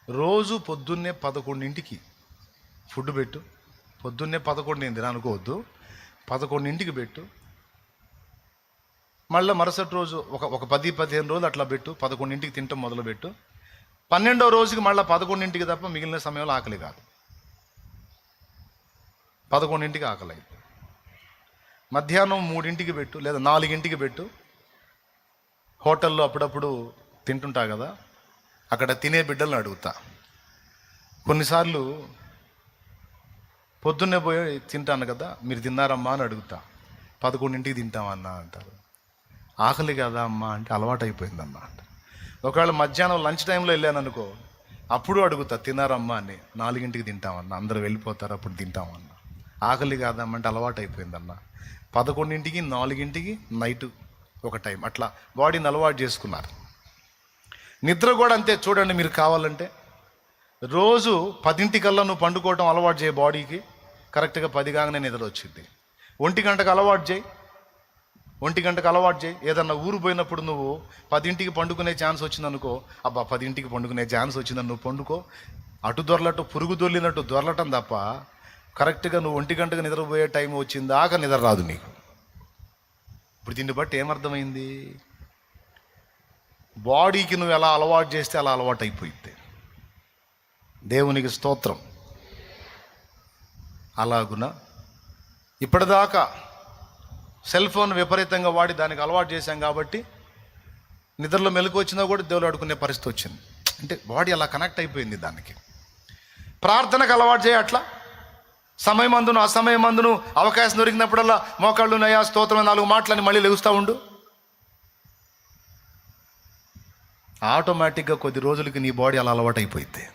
రోజు పొద్దున్నే 11ంటికి ఫుడ్ పెట్టు. పొద్దున్నే 11 నేను తిన అనుకోవద్దు, 11ంటికి పెట్టు. మళ్ళీ మరుసటి రోజు ఒక 10-15 రోజులు అట్లా పెట్టు. 11ంటికి తింటాం మొదలుపెట్టు. 12వ రోజుకి మళ్ళీ 11ంటికి తప్ప మిగిలిన సమయంలో ఆకలి కాదు. 11ంటికి ఆకలి అయితే మధ్యాహ్నం 3ంటికి పెట్టు, లేదా 4ంటికి పెట్టు. హోటల్లో అప్పుడప్పుడు తింటుంటా కదా, అక్కడ తినే బిడ్డలను అడుగుతా. కొన్నిసార్లు పొద్దున్నే పోయి తింటాను కదా, మీరు తిన్నారమ్మా అని అడుగుతా. 11ంటికి తింటామన్నా అంటారు. ఆకలి కదా అమ్మా అంటే అలవాటు అయిపోయిందమ్మా అంట. ఒకవేళ మధ్యాహ్నం లంచ్ టైంలో వెళ్ళాను అనుకో, అప్పుడు అడుగుతా తిన్నారమ్మా అని. 4ంటికి తింటామన్నా, అందరూ వెళ్ళిపోతారు అప్పుడు తింటామన్నా. ఆకలి కాదమ్మా అంటే అలవాటు అయిపోయిందన్న. 11ంటికి 4ంటికి నైట్ ఒక టైం, అట్లా బాడీని అలవాటు చేసుకున్నారు. నిద్ర కూడా అంతే. చూడండి, మీరు కావాలంటే రోజు 10ంటికల్లా నువ్వు పండుకోవటం అలవాటు చేయి. బాడీకి కరెక్ట్గా 10 కాగానే నిద్ర వచ్చింది. 1 గంటకు అలవాటు చేయి. ఒంటి గంటకు అలవాటు చేయి. ఏదన్నా ఊరు పోయినప్పుడు నువ్వు 10ంటికి పండుకునే ఛాన్స్ వచ్చిందనుకో, అబ్బా 10ంటికి పండుకునే ఛాన్స్ వచ్చిందని నువ్వు పండుకో. అటు దొరలట్టు పురుగు దొర్లినట్టు దొరలటం తప్ప కరెక్ట్గా నువ్వు 1 గంటకు నిద్రపోయే టైం వచ్చిందాక నిద్ర రాదు నీకు. ఇప్పుడు దీన్ని బట్టి ఏమర్థమైంది? బాడీకి నువ్వు ఎలా అలవాటు చేస్తే అలా అలవాటు అయిపోయింది. దేవునికి స్తోత్రం. అలాగున ఇప్పటిదాకా సెల్ ఫోన్ విపరీతంగా వాడి దానికి అలవాటు చేశాం కాబట్టి నిద్రలో మెలకు వచ్చినా కూడా దేవుడు అడుకునే పరిస్థితి వచ్చింది. అంటే బాడీ అలా కనెక్ట్ అయిపోయింది దానికి. ప్రార్థనకు అలవాటు చేయ అట్లా సమయమందును అసమయమందును అవకాశం దొరికినప్పుడల్లా మోకాళ్ళు నయా స్తోత్రం 4 మాటలని మళ్ళీ లెగుస్తూ ఉండు. ఆటోమేటిక్గా కొద్ది రోజులకి నీ బాడీ అలా అలవాటు అయిపోయింది.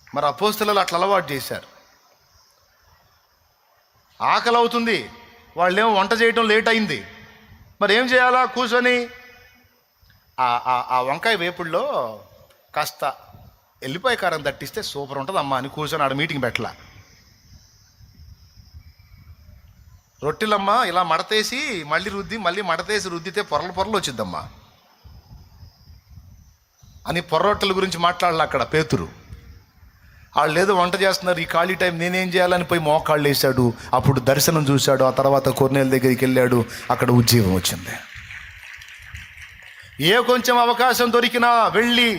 మరి అపోస్తలులు అట్లా అలవాటు చేశారు. ఆకలి అవుతుంది, వాళ్ళేమో వంట చేయటం లేట్ అయింది. మరి ఏం చేయాలా? కూర్చొని ఆ వంకాయ వేపుల్లో కాస్త ఎల్లిపాయ కారం దట్టిస్తే సూపర్ ఉంటుంది అమ్మా అని కూర్చొని ఆడ మీటింగ్ పెట్టలా. రొట్టెలమ్మా ఇలా మడతేసి మళ్ళీ రుద్ది మళ్ళీ మడతేసి రుద్దితే పొరలు వచ్చిద్దమ్మా అని పొర్రొట్టెల గురించి మాట్లాడాలి అక్కడ పేతురు. వాళ్ళు ఏదో వంట చేస్తున్నారు, ఈ ఖాళీ టైం నేనేం చేయాలని పోయి మోకాళ్ళు వేశాడు. అప్పుడు దర్శనం చూశాడు. ఆ తర్వాత కొర్నేలు దగ్గరికి వెళ్ళాడు. అక్కడ ఉజ్జీవం వచ్చింది. ఏ కొంచెం అవకాశం దొరికినా వెళ్ళి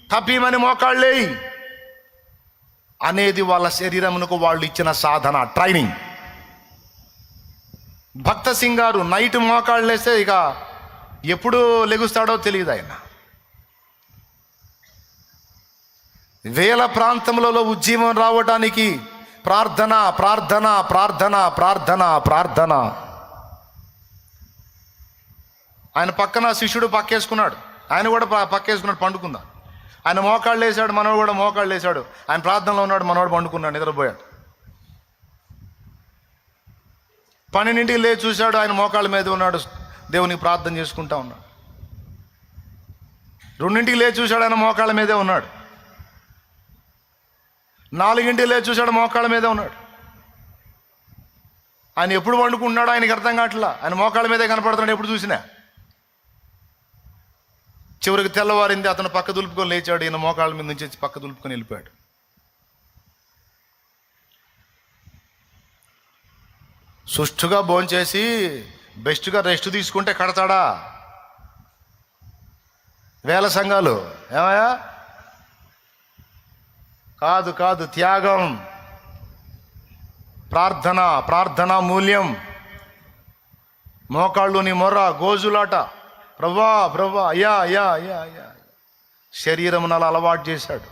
తప్పీమని మోకాళ్ళేయి అనేది వాళ్ళ శరీరమునకు వాళ్ళు ఇచ్చిన సాధన, ట్రైనింగ్. భక్త సింగ్ గారు నైట్ మోకాళ్ళు వేస్తే ఇక ఎప్పుడు లెగుస్తాడో తెలియదు ఆయన. వేల ప్రాంతములలో ఉజ్జీవం రావడానికి ప్రార్థన ప్రార్థన ప్రార్థన ప్రార్థన ప్రార్థన. ఆయన పక్కన శిష్యుడు పక్కేసుకున్నాడు, ఆయన కూడా పక్కేసుకున్నాడు, పండుకున్నాడు. ఆయన మోకాళ్ళు వేసాడు, మనోడు కూడా మోకాళ్ళు వేసాడు. ఆయన ప్రార్థనలో ఉన్నాడు, మనోడు పండుకున్నాడు, నిద్రపోయాడు. 12ంటికి లేచి చూశాడు, ఆయన మోకాళ్ళ మీద ఉన్నాడు, దేవునికి ప్రార్థన చేసుకుంటా ఉన్నాడు. 2ంటికి లేచి చూశాడు, ఆయన మోకాళ్ళ మీదే ఉన్నాడు. 4ంటికి లేచి చూశాడు, మోకాళ్ళ మీదే ఉన్నాడు. ఆయన ఎప్పుడు పండుకుంటున్నాడో ఆయనకి అర్థం కావట్లా. ఆయన మోకాళ్ళ మీదే కనపడుతున్నాడు ఎప్పుడు చూసినా. చివరికి తెల్లవారింది, అతను పక్క దులుపుకొని లేచాడు. ఈయన మోకాళ్ళ మీద నుంచి పక్క దులుపుకొని వెళ్ళిపోయాడు. సుష్టుగా భోంచేసి బెస్ట్గా రెస్ట్ తీసుకుంటే కడతాడా? వేల సంఘాలు ఏమయ్యా? కాదు కాదు, త్యాగం, ప్రార్థన, ప్రార్థనా మూల్యం. మోకాళ్ళుని మొర్ర, గోజులాట, ప్రభా ప్రభా అయ్యా అయ్యా అయ్యా అయ్యా. శరీరం అలా అలవాటు చేశాడు.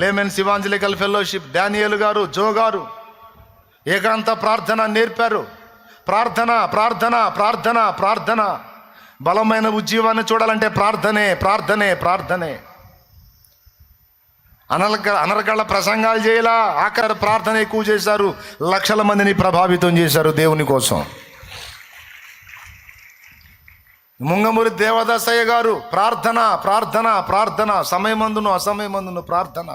లేమెన్స్ ఇవాంజలికల్ ఫెలోషిప్ డానియేల్ గారు, జో గారు ఏకాంత ప్రార్థన నేర్పారు. ప్రార్థన ప్రార్థన ప్రార్థన ప్రార్థన. బలమైన ఉజ్జీవాన్ని చూడాలంటే ప్రార్థనే ప్రార్థనే ప్రార్థనే. అనర్గళ ప్రసంగాలు చేయలా, ఆఖరి ప్రార్థన ఎక్కువ చేశారు. లక్షల మందిని ప్రభావితం చేశారు దేవుని కోసం. ముంగమూరి దేవదాసయ్య గారు ప్రార్థన ప్రార్థన ప్రార్థన. సమయమందును అసమయమందును ప్రార్థన.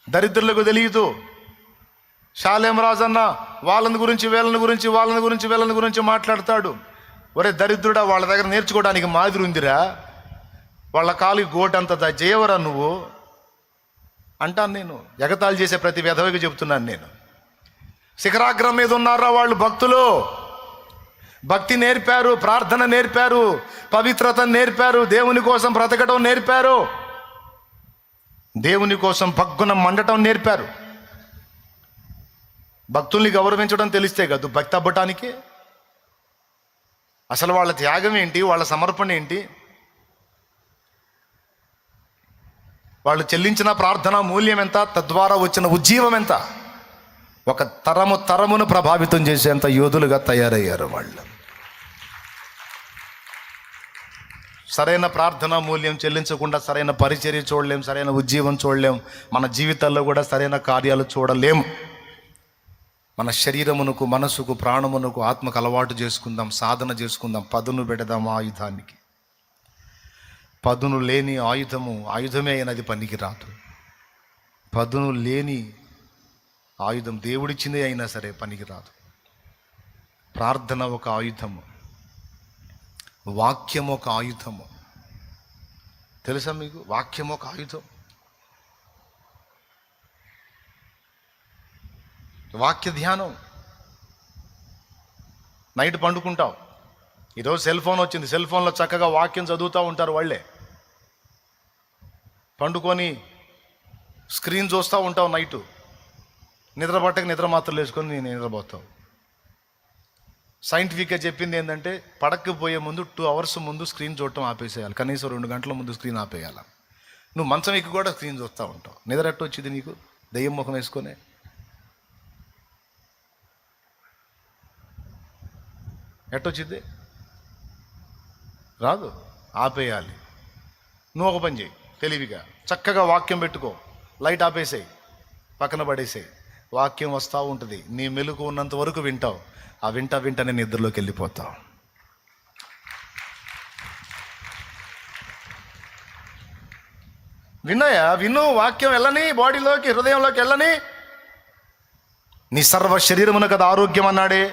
దరిద్రులకు తెలియదు. షాలేం రాజన్న వాళ్ళని గురించి వీళ్ళని గురించి వాళ్ళని గురించి వీళ్ళని గురించి మాట్లాడతాడు. ఒరే దరిద్రుడా, వాళ్ళ దగ్గర నేర్చుకోవడానికి మాదిరి ఉందిరా, వాళ్ళ కాలికి గోటంత చేయవరా నువ్వు అంటాను నేను. ఎగతాళి చేసే ప్రతి విధవకి చెబుతున్నాను నేను. శిఖరాగ్రం మీద ఉన్నారా వాళ్ళు భక్తులు. భక్తి నేర్పారు, ప్రార్థన నేర్పారు, పవిత్రత నేర్పారు, దేవుని కోసం బ్రతకడం నేర్పారు, దేవుని కోసం భగ్గున మండటం నేర్పారు. భక్తుల్ని గౌరవించడం తెలిస్తే కాదు భక్తి అవ్వటానికి. అసలు వాళ్ళ త్యాగం ఏంటి, వాళ్ళ సమర్పణ ఏంటి, వాళ్ళు చెల్లించిన ప్రార్థన మూల్యం ఎంత, తద్వారా వచ్చిన ఉజ్జీవం ఎంత. ఒక తరమును ప్రభావితం చేసేంత యోధులుగా తయారయ్యారు వాళ్ళు. సరైన ప్రార్థన మూల్యం చెల్లించకుండా సరైన పరిచర్య చూడలేం, సరైన ఉజ్జీవం చూడలేం. మన జీవితాల్లో కూడా సరైన కార్యాలు చూడలేము. మన శరీరమునకు, మనసుకు, ప్రాణమునకు, ఆత్మకు అలవాటు చేసుకుందాం, సాధన చేసుకుందాం. పదును పెడదాం ఆయుధానికి. పదును లేని ఆయుధమే అయినది పనికి రాదు. పదును లేని ఆయుధం దేవుడిచ్చిందే అయినా సరే పనికి రాదు. ప్రార్థన ఒక ఆయుధము, వాక్యం ఒక ఆయుధము. తెలుసా మీకు? వాక్యం ఒక ఆయుధం. వాక్య ధ్యానం. నైట్ పండుకుంటావు, ఈరోజు సెల్ ఫోన్ వచ్చింది, సెల్ ఫోన్లో చక్కగా వాక్యం చదువుతూ ఉంటారు వాళ్ళే. పండుకొని స్క్రీన్ చూస్తూ ఉంటావు నైటు, నిద్ర పట్టక నిద్ర మాత్రలు వేసుకొని నేను నిద్రపోతావు. సైంటిఫిక్గా చెప్పింది ఏంటంటే పడకపోయే ముందు 2 hours ముందు స్క్రీన్ చూడటం ఆపేసేయాలి, కనీసం 2 గంటల ముందు స్క్రీన్ ఆపేయాలి. నువ్వు మంచం ఎక్కి కూడా స్క్రీన్ చూస్తూ ఉంటావు. నిద్ర ఎట్ట వచ్చింది నీకు? దెయ్యం ముఖం వేసుకొని ఎట్టొచ్చింది? రాదు. ఆపేయాలి. నువ్వు ఒక పని చేయి, తెలివిగా చక్కగా వాక్యం పెట్టుకో, లైట్ ఆపేసేయి, పక్కన పడేసేయి. వాక్యం వస్తూ ఉంటుంది, నీ మెలుకు ఉన్నంత వరకు వింటావు. ఆ వింటనే నిద్రలోకి వెళ్ళిపోతావు. విను. వాక్యం వెళ్ళని, బాడీలోకి, హృదయంలోకి వెళ్ళని. నీ సర్వ శరీరమున కదా ఆరోగ్యం అన్నాడే,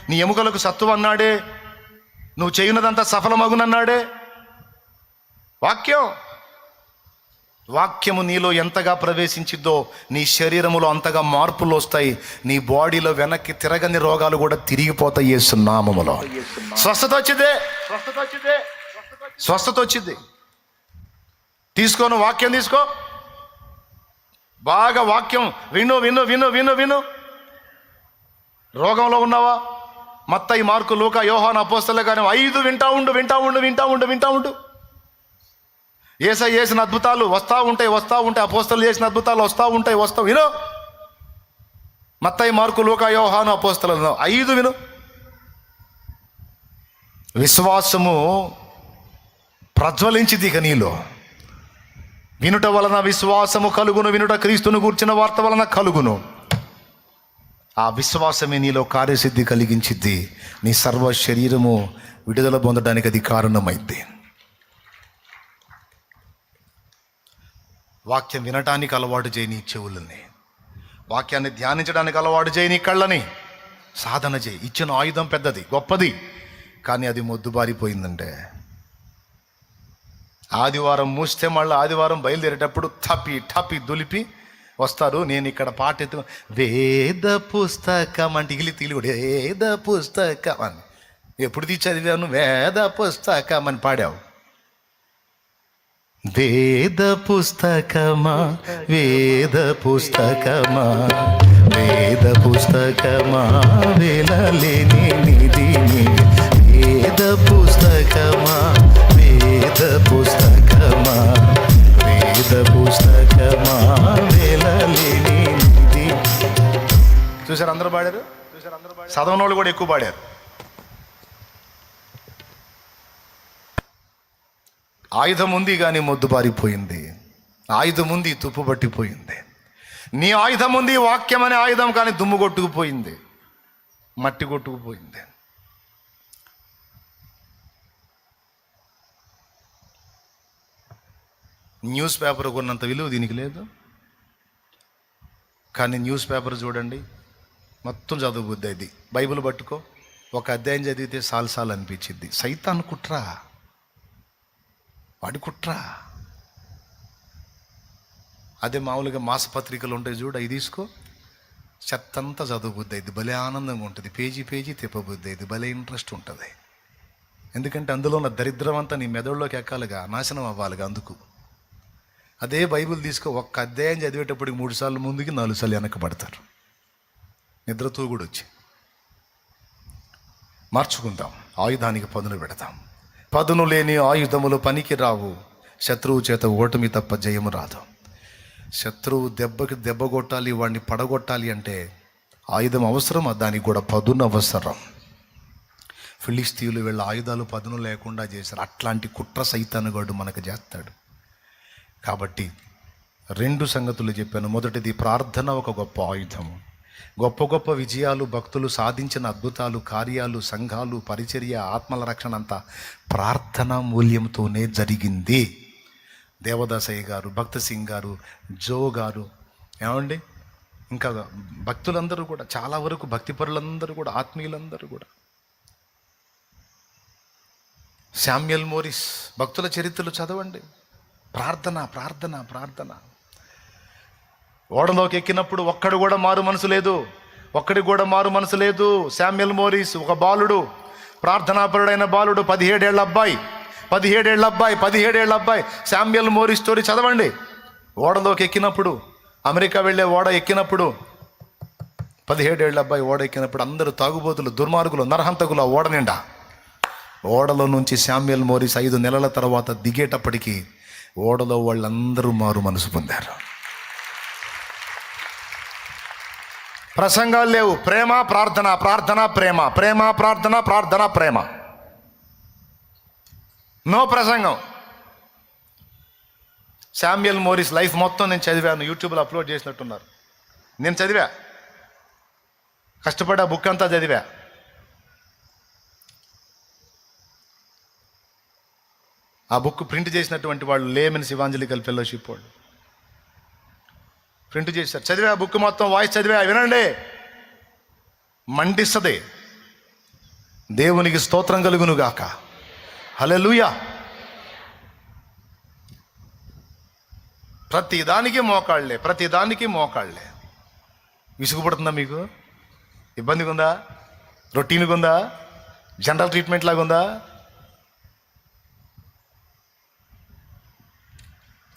నీ ఎముకలకు సత్తువ అన్నాడే, నువ్వు చేయనదంతా సఫలమగునన్నాడే. వాక్యము నీలో ఎంతగా ప్రవేశించిద్దో నీ శరీరములో అంతగా మార్పులు వస్తాయి. నీ బాడీలో వెనక్కి తిరగని రోగాలు కూడా తిరిగిపోతాయి యేసు నామములో. స్వస్థత వచ్చింది. తీసుకోను, వాక్యం తీసుకో, బాగా వాక్యం విను. రోగంలో ఉన్నావా? మత్తయి, మార్కు, లూకా, యోహాను, అపోస్తలు కానీ 5 వింటా ఉండు. యేసయ్య చేసిన అద్భుతాలు వస్తూ ఉంటాయి. అపోస్తలు చేసిన అద్భుతాలు వస్తూ ఉంటాయి. విను. మత్తయి, మార్కు, లూకా, యోహాను, అపోస్తలు 5 విను. విశ్వాసము ప్రజ్వలించింది ఇక నీలో. వినుట వలన విశ్వాసము కలుగును, వినుట క్రీస్తును గూర్చిన వార్త వలన కలుగును. ఆ విశ్వాసమే నీలో కార్యసిద్ధి కలిగించిద్ది. నీ సర్వ శరీరము విడుదల పొందడానికి అది కారణమైంది. వాక్యం వినటానికి అలవాటు చేయి నీ చెవులని, వాక్యాన్ని ధ్యానించడానికి అలవాటు చేయి నీ కళ్ళని. సాధన చేయి. ఇచ్చిన ఆయుధం పెద్దది, గొప్పది, కానీ అది మొద్దుబారిపోయిందంటే ఆదివారం మూస్తే మళ్ళీ ఆదివారం బయలుదేరేటప్పుడు టపి దులిపి వస్తారు. నేను ఇక్కడ పాట ఎత్తు, వేద పుస్తకం అంటే ఇగిలి కూడా వేద పుస్తకం అని ఎప్పుడు చదివాను? వేద పుస్తకం అని పాడావు. వేద పుస్తకమా వేలలేని నిధి, వేద పుస్తకమా వేలలేని నిధి. చూసారు? అందరూ పాడారు. చదవని వాళ్ళు కూడా ఎక్కువ పాడారు. ఆయుధం ఉంది కానీ మొద్దుబారిపోయింది. ఆయుధం ఉంది, తుప్పు పట్టిపోయింది. నీ ఆయుధం ఉంది, వాక్యం అనే ఆయుధం, కానీ దుమ్ము కొట్టుకుపోయింది, మట్టి కొట్టుకుపోయింది. న్యూస్ పేపర్ కొన్నంత విలువ దీనికి లేదు. కానీ న్యూస్ పేపర్ చూడండి, మొత్తం చదువుబుద్ది. అది బైబిల్ పట్టుకో, ఒక అధ్యాయం చదివితే సాలు అనిపించింది. సైతాన్ కుట్రా, వాడి కుట్రా. అదే మామూలుగా మాసపత్రికలు ఉంటాయి చూడు, అవి తీసుకో, చెత్తంతా చదువుబుద్ది అయింది, భలే ఆనందంగా ఉంటుంది. పేజీ తిప్పబుద్ది అయింది, భలే ఇంట్రెస్ట్ ఉంటుంది. ఎందుకంటే అందులో ఉన్న దరిద్రం అంతా నీ మెదడులోకి ఎక్కాలిగా, నాశనం అవ్వాలిగా. అందుకు అదే బైబిల్ తీసుకో, ఒక్క అధ్యాయం చదివేటప్పటికి 3 సార్లు ముందుకి 4 సార్లు వెనక్కి పడతారు. నిద్రతో కూడా వచ్చి మార్చుకుందాం. ఆయుధానికి పదును పెడతాం. పదును లేని ఆయుధములు పనికి రావు. శత్రువు చేత ఓటమి తప్ప జయము రాదు. శత్రువు దెబ్బ కొట్టాలి, వాడిని పడగొట్టాలి అంటే ఆయుధం అవసరం, దానికి కూడా పదును అవసరం. ఫిలిస్తీయులు వీళ్ళ ఆయుధాలు పదును లేకుండా చేశారు. అట్లాంటి కుట్ర సైతానుగాడు మనకు చేస్తాడు. కాబట్టి 2 సంగతులు చెప్పాను. మొదటిది, ప్రార్థన ఒక గొప్ప ఆయుధము. గొప్ప విజయాలు, భక్తులు సాధించిన అద్భుతాలు, కార్యాలు, సంఘాలు, పరిచర్య, ఆత్మల రక్షణ అంతా ప్రార్థనా మూల్యంతోనే జరిగింది. దేవదాసయ్య గారు, భక్త సింగ్ గారు, జో గారు, ఏమండి, ఇంకా భక్తులందరూ కూడా, చాలా వరకు భక్తిపరులందరూ కూడా, ఆత్మీయులందరూ కూడా శామ్యుయల్ మోరిస్ భక్తుల చరిత్రలు చదవండి. ప్రార్థన ప్రార్థన ప్రార్థన. ఓడలోకి ఎక్కినప్పుడు ఒక్కడు కూడా మారు మనసు లేదు, ఒక్కడికి కూడా మారు మనసు లేదు. శామ్యుయల్ మోరిస్ ఒక బాలుడు, ప్రార్థనాపరుడైన బాలుడు, 17 ఏళ్ల అబ్బాయి. శామ్యుయల్ మోరిస్ స్టోరీ చదవండి. ఓడలోకి ఎక్కినప్పుడు, అమెరికా వెళ్ళే ఓడ ఎక్కినప్పుడు, 17 ఏళ్ల అబ్బాయి ఓడ ఎక్కినప్పుడు అందరూ తాగుబోతులు, దుర్మార్గులు, నరహంతకులు ఓడ నిండా. ఓడలో నుంచి శామ్యుయల్ మోరిస్ 5 నెలల తర్వాత దిగేటప్పటికి ఓడలో వాళ్ళందరూ మారు మనసు పొందారు. ప్రసంగాలు లేవు, ప్రేమ ప్రార్థన, ప్రార్థన ప్రేమ, ప్రేమ ప్రార్థన, ప్రార్థన ప్రేమ. నో ప్రసంగం. శామ్యుయల్ మోరిస్ లైఫ్ మొత్తం నేను చదివాను, యూట్యూబ్లో అప్లోడ్ చేసినట్టున్నారు. నేను చదివా, కష్టపడి ఆ బుక్ అంతా చదివా. ఆ బుక్ ప్రింట్ చేసినటువంటి వాళ్ళు లేమెన్స్ ఇవాంజలికల్ ఫెలోషిప్ వాళ్ళు ప్రింట్ చేశారు. చదివా ఆ బుక్ మొత్తం, వాయిస్ చదివా. వినండి, మండిస్తుంది. దేవునికి స్తోత్రం కలుగును గాక. హల్లెలూయా. ప్రతిదానికి మోకాళ్ళే. విసుగుపడుతుందా మీకు? ఇబ్బందిగా ఉందా? రొటీన్గా ఉందా? జనరల్ ట్రీట్మెంట్ లాగా ఉందా?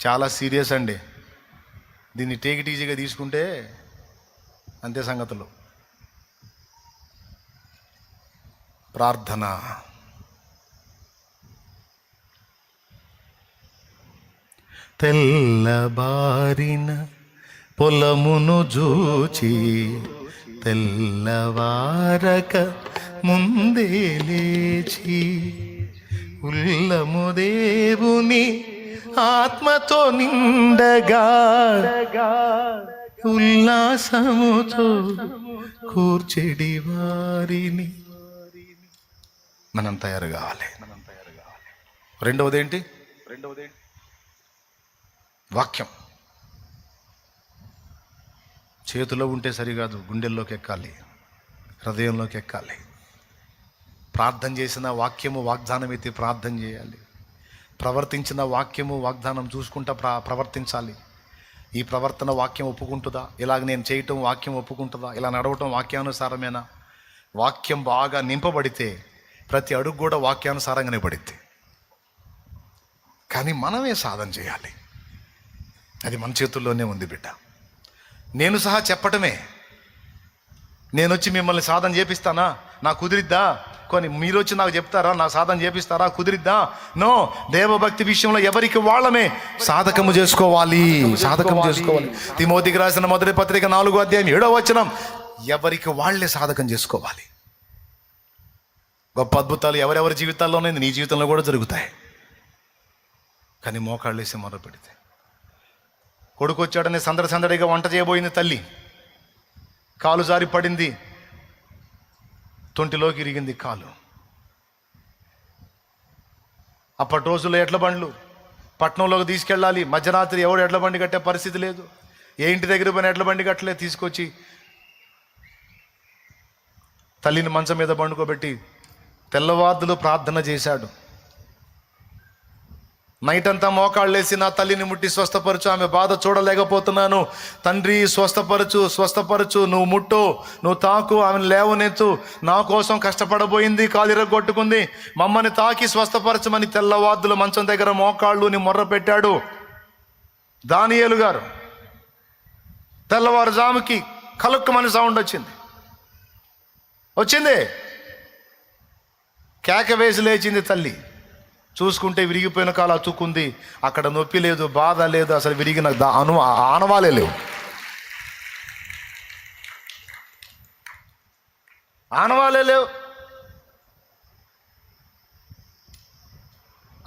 చాలా సీరియస్ అండి. దీన్ని టేక్ ఇట్ ఈజీగా తీసుకుంటే అంతే సంగతులు. ప్రార్థన. తెల్లబారిన పొలమును జూచి తెల్లవారక ముందే లేచి ఉల్లము దేవుని ఆత్మతో నిండగా ఉల్లాసముతో కూర్చెడి వారిని. మనం తయారు కావాలి. రెండవది ఏంటి? వాక్యం. చేతిలో ఉంటే సరికాదు, గుండెల్లోకి ఎక్కాలి, హృదయంలోకి ఎక్కాలి. ప్రార్థన చేసిన వాక్యము వాగ్దానం ఎత్తి ప్రార్థన చేయాలి. ప్రవర్తించిన వాక్యము వాగ్దానం చూసుకుంటా ప్రవర్తించాలి. ఈ ప్రవర్తన వాక్యం ఒప్పుకుంటుందా? ఇలాగ నేను చేయటం వాక్యం ఒప్పుకుంటుందా? ఇలా నడవటం వాక్యానుసారమేనా? వాక్యం బాగా నింపబడితే ప్రతి అడుగు కూడా వాక్యానుసారంగానే పడిద్ది. కానీ మనమే సాధన చేయాలి. అది మన చేతుల్లోనే ఉంది బిడ్డ. నేను సహా చెప్పటమే. నేను వచ్చి మిమ్మల్ని సాధన చేపిస్తానా? నాకు కుదిరిద్దా? కొని మీరు వచ్చి నాకు చెప్తారా? నాకు సాధన చేపిస్తారా? కుదిరిద్దా? నో. దేవభక్తి విషయంలో ఎవరికి వాళ్ళమే సాధకము చేసుకోవాలి. తిమోతికి రాసిన మొదటి పత్రిక 4వ అధ్యాయం 7వ వచనం, ఎవరికి వాళ్ళే సాధకం చేసుకోవాలి. గొప్ప అద్భుతాలు ఎవరెవరి జీవితాల్లోనే నీ జీవితంలో కూడా జరుగుతాయి. కానీ మోకాళ్ళు వేసి మొదలు పెడితే, కొడుకు వచ్చాడని సందడిగా వంట చేయబోయింది తల్లి, కాలు జారి పడింది, తొంటిలోకి ఇరిగింది కాలు. అప్పటి రోజుల్లో ఎడ్ల బండ్లు పట్టణంలోకి తీసుకెళ్ళాలి. మధ్యరాత్రి ఎవడు ఎడ్ల బండి కట్టే పరిస్థితి లేదు. ఏ ఇంటి దగ్గర పోయిన ఎడ్ల బండి కట్టలే. తీసుకొచ్చి తల్లిని మంచం మీద పండుకోబెట్టి తెల్లవార్దులు ప్రార్థన చేశాడు. నైట్ అంతా మోకాళ్ళేసి నా తల్లిని ముట్టి స్వస్థపరచు, ఆమె బాధ చూడలేకపోతున్నాను, తండ్రి స్వస్థపరచు, నువ్వు ముట్టు, నువ్వు తాకు, ఆమెను లేవనెత్తు, నా కోసం కష్టపడబోయింది, కాలిరగొట్టుకుంది, మమ్మల్ని తాకి స్వస్థపరచమని తెల్లవార్దులు మంచం దగ్గర మోకాళ్ళుని మొర్ర పెట్టాడు దానియేలు గారు. తెల్లవారుజాముకి కలుక్కుమని సౌండ్ వచ్చింది. కేక వేసి లేచింది తల్లి. చూసుకుంటే విరిగిపోయిన కాలు అతుక్కుంది. అక్కడ నొప్పి లేదు, బాధ లేదు, అసలు విరిగిన ఆనవాలే లేవు.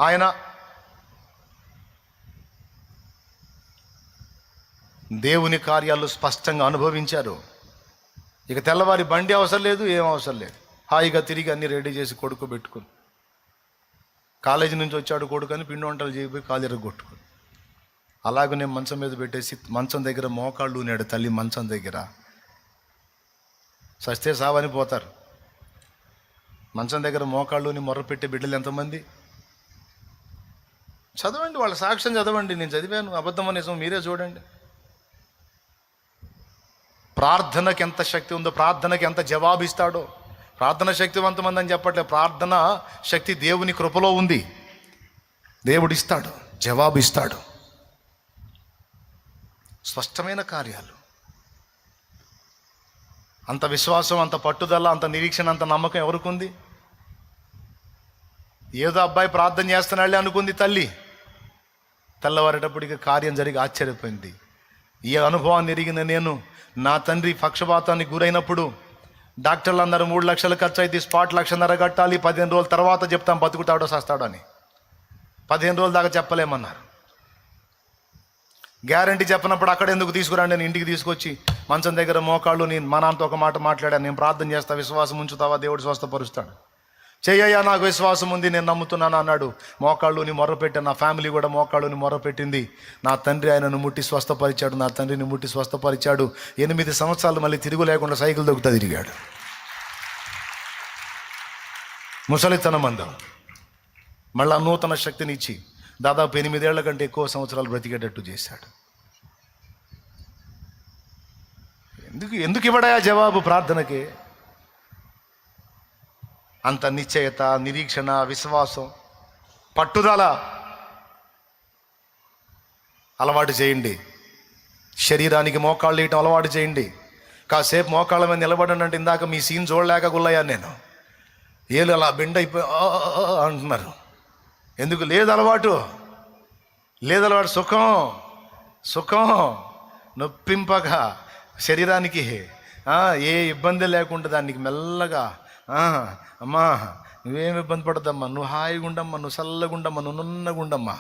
ఆయన దేవుని కార్యాలు స్పష్టంగా అనుభవించారు. ఇక తెల్లవారి బండి అవసరం లేదు, ఏం అవసరం లేదు. హాయిగా తిరిగి అన్ని రెడీ చేసి కొడుకు పెట్టుకుని, కాలేజీ నుంచి వచ్చాడు కొడుకు అని పిండి వంటలు చేయబోయి కాలు ఎరగొట్టుకుని అలాగనే మంచం మీద పెట్టేసి మంచం దగ్గర మోకాళ్ళు ఉన్నాడు తల్లి మంచం దగ్గర. సస్తే సావని పోతారు. మంచం దగ్గర మోకాళ్ళుని మొర్ర పెట్టే బిడ్డలు ఎంతమంది? చదవండి, వాళ్ళ సాక్ష్యం చదవండి. నేను చదివాను, అబద్ధం నిజం మీరే చూడండి. ప్రార్థనకి ఎంత శక్తి ఉందో, ప్రార్థనకి ఎంత జవాబిస్తాడో. ప్రార్థన శక్తివంతమంది అని చెప్పట్లేదు, ప్రార్థన శక్తి దేవుని కృపలో ఉంది. దేవుడిస్తాడు, జవాబిస్తాడు. స్పష్టమైన కార్యాలు. అంత విశ్వాసం, అంత పట్టుదల, అంత నిరీక్షణ, అంత నమ్మకం ఎవరికి ఉంది? ఏదో అబ్బాయి ప్రార్థన చేస్తున్నాళ్ళే అనుకుంది తల్లి. తెల్లవారేటప్పటికి కార్యం జరిగి ఆశ్చర్యపోయింది. ఈ అనుభవాన్ని ఎరిగిన నేను, నా తండ్రి పక్షపాతానికి గురైనప్పుడు డాక్టర్లు అందరూ 3 లక్షలు ఖర్చు అయితే స్పాట్ 1.5 లక్షలు కట్టాలి, 15 రోజుల తర్వాత చెప్తాం బతుకుతాడో సస్తాడో అని. 15 రోజుల దాకా చెప్పలేమన్నారు. గ్యారంటీ చెప్పినప్పుడు అక్కడ ఎందుకు తీసుకురండి, నేను ఇంటికి తీసుకొచ్చి మంచం దగ్గర మోకాళ్ళు నేను మా నాన్నతో ఒక మాట మాట్లాడాను. నేను ప్రార్థన చేస్తా, విశ్వాసం ఉంచుతావా, దేవుడు స్వస్థపరుస్తాడు. చెయ్యయ్యా, నాకు విశ్వాసం ఉంది, నేను నమ్ముతున్నాను అన్నాడు. మోకాళ్ళుని మొర్రపెట్టాను. నా ఫ్యామిలీ కూడా మోకాళ్ళుని మొర్రపెట్టింది. నా తండ్రి ఆయనను ముట్టి స్వస్థపరిచాడు, నా తండ్రిని ముట్టి స్వస్థపరిచాడు. 8 సంవత్సరాలు మళ్ళీ తిరుగు లేకుండా సైకిల్ దొక్కుతా తిరిగాడు. ముసలితనం అందం మళ్ళా నూతన శక్తిని ఇచ్చి దాదాపు 8 ఏళ్ల కంటే ఎక్కువ సంవత్సరాలు బ్రతికేటట్టు చేశాడు. ఎందుకు ఇవ్వడాయా జవాబు ప్రార్థనకి? అంత నిశ్చయత, నిరీక్షణ, విశ్వాసం, పట్టుదల అలవాటు చేయండి. శరీరానికి మోకాళ్ళు వేయటం అలవాటు చేయండి. కాసేపు మోకాళ్ళ మీద నిలబడండి అంటే ఇందాక మీ సీన్ చూడలేక గుల్లయ్యాను నేను. ఏళ్ళు అలా బెండ్ అయిపోయి అంటున్నారు. ఎందుకు? లేదు అలవాటు. సుఖం నొప్పింపక శరీరానికి ఏ ఇబ్బంది లేకుండా దానికి మెల్లగా అమ్మా నువ్వేమి ఇబ్బంది పడద్దమ్మా, నువ్వు హాయిగా ఉండమ్మా, నువ్వు చల్లగుండమ్మా, నువ్వు నున్నగుండమ్మా.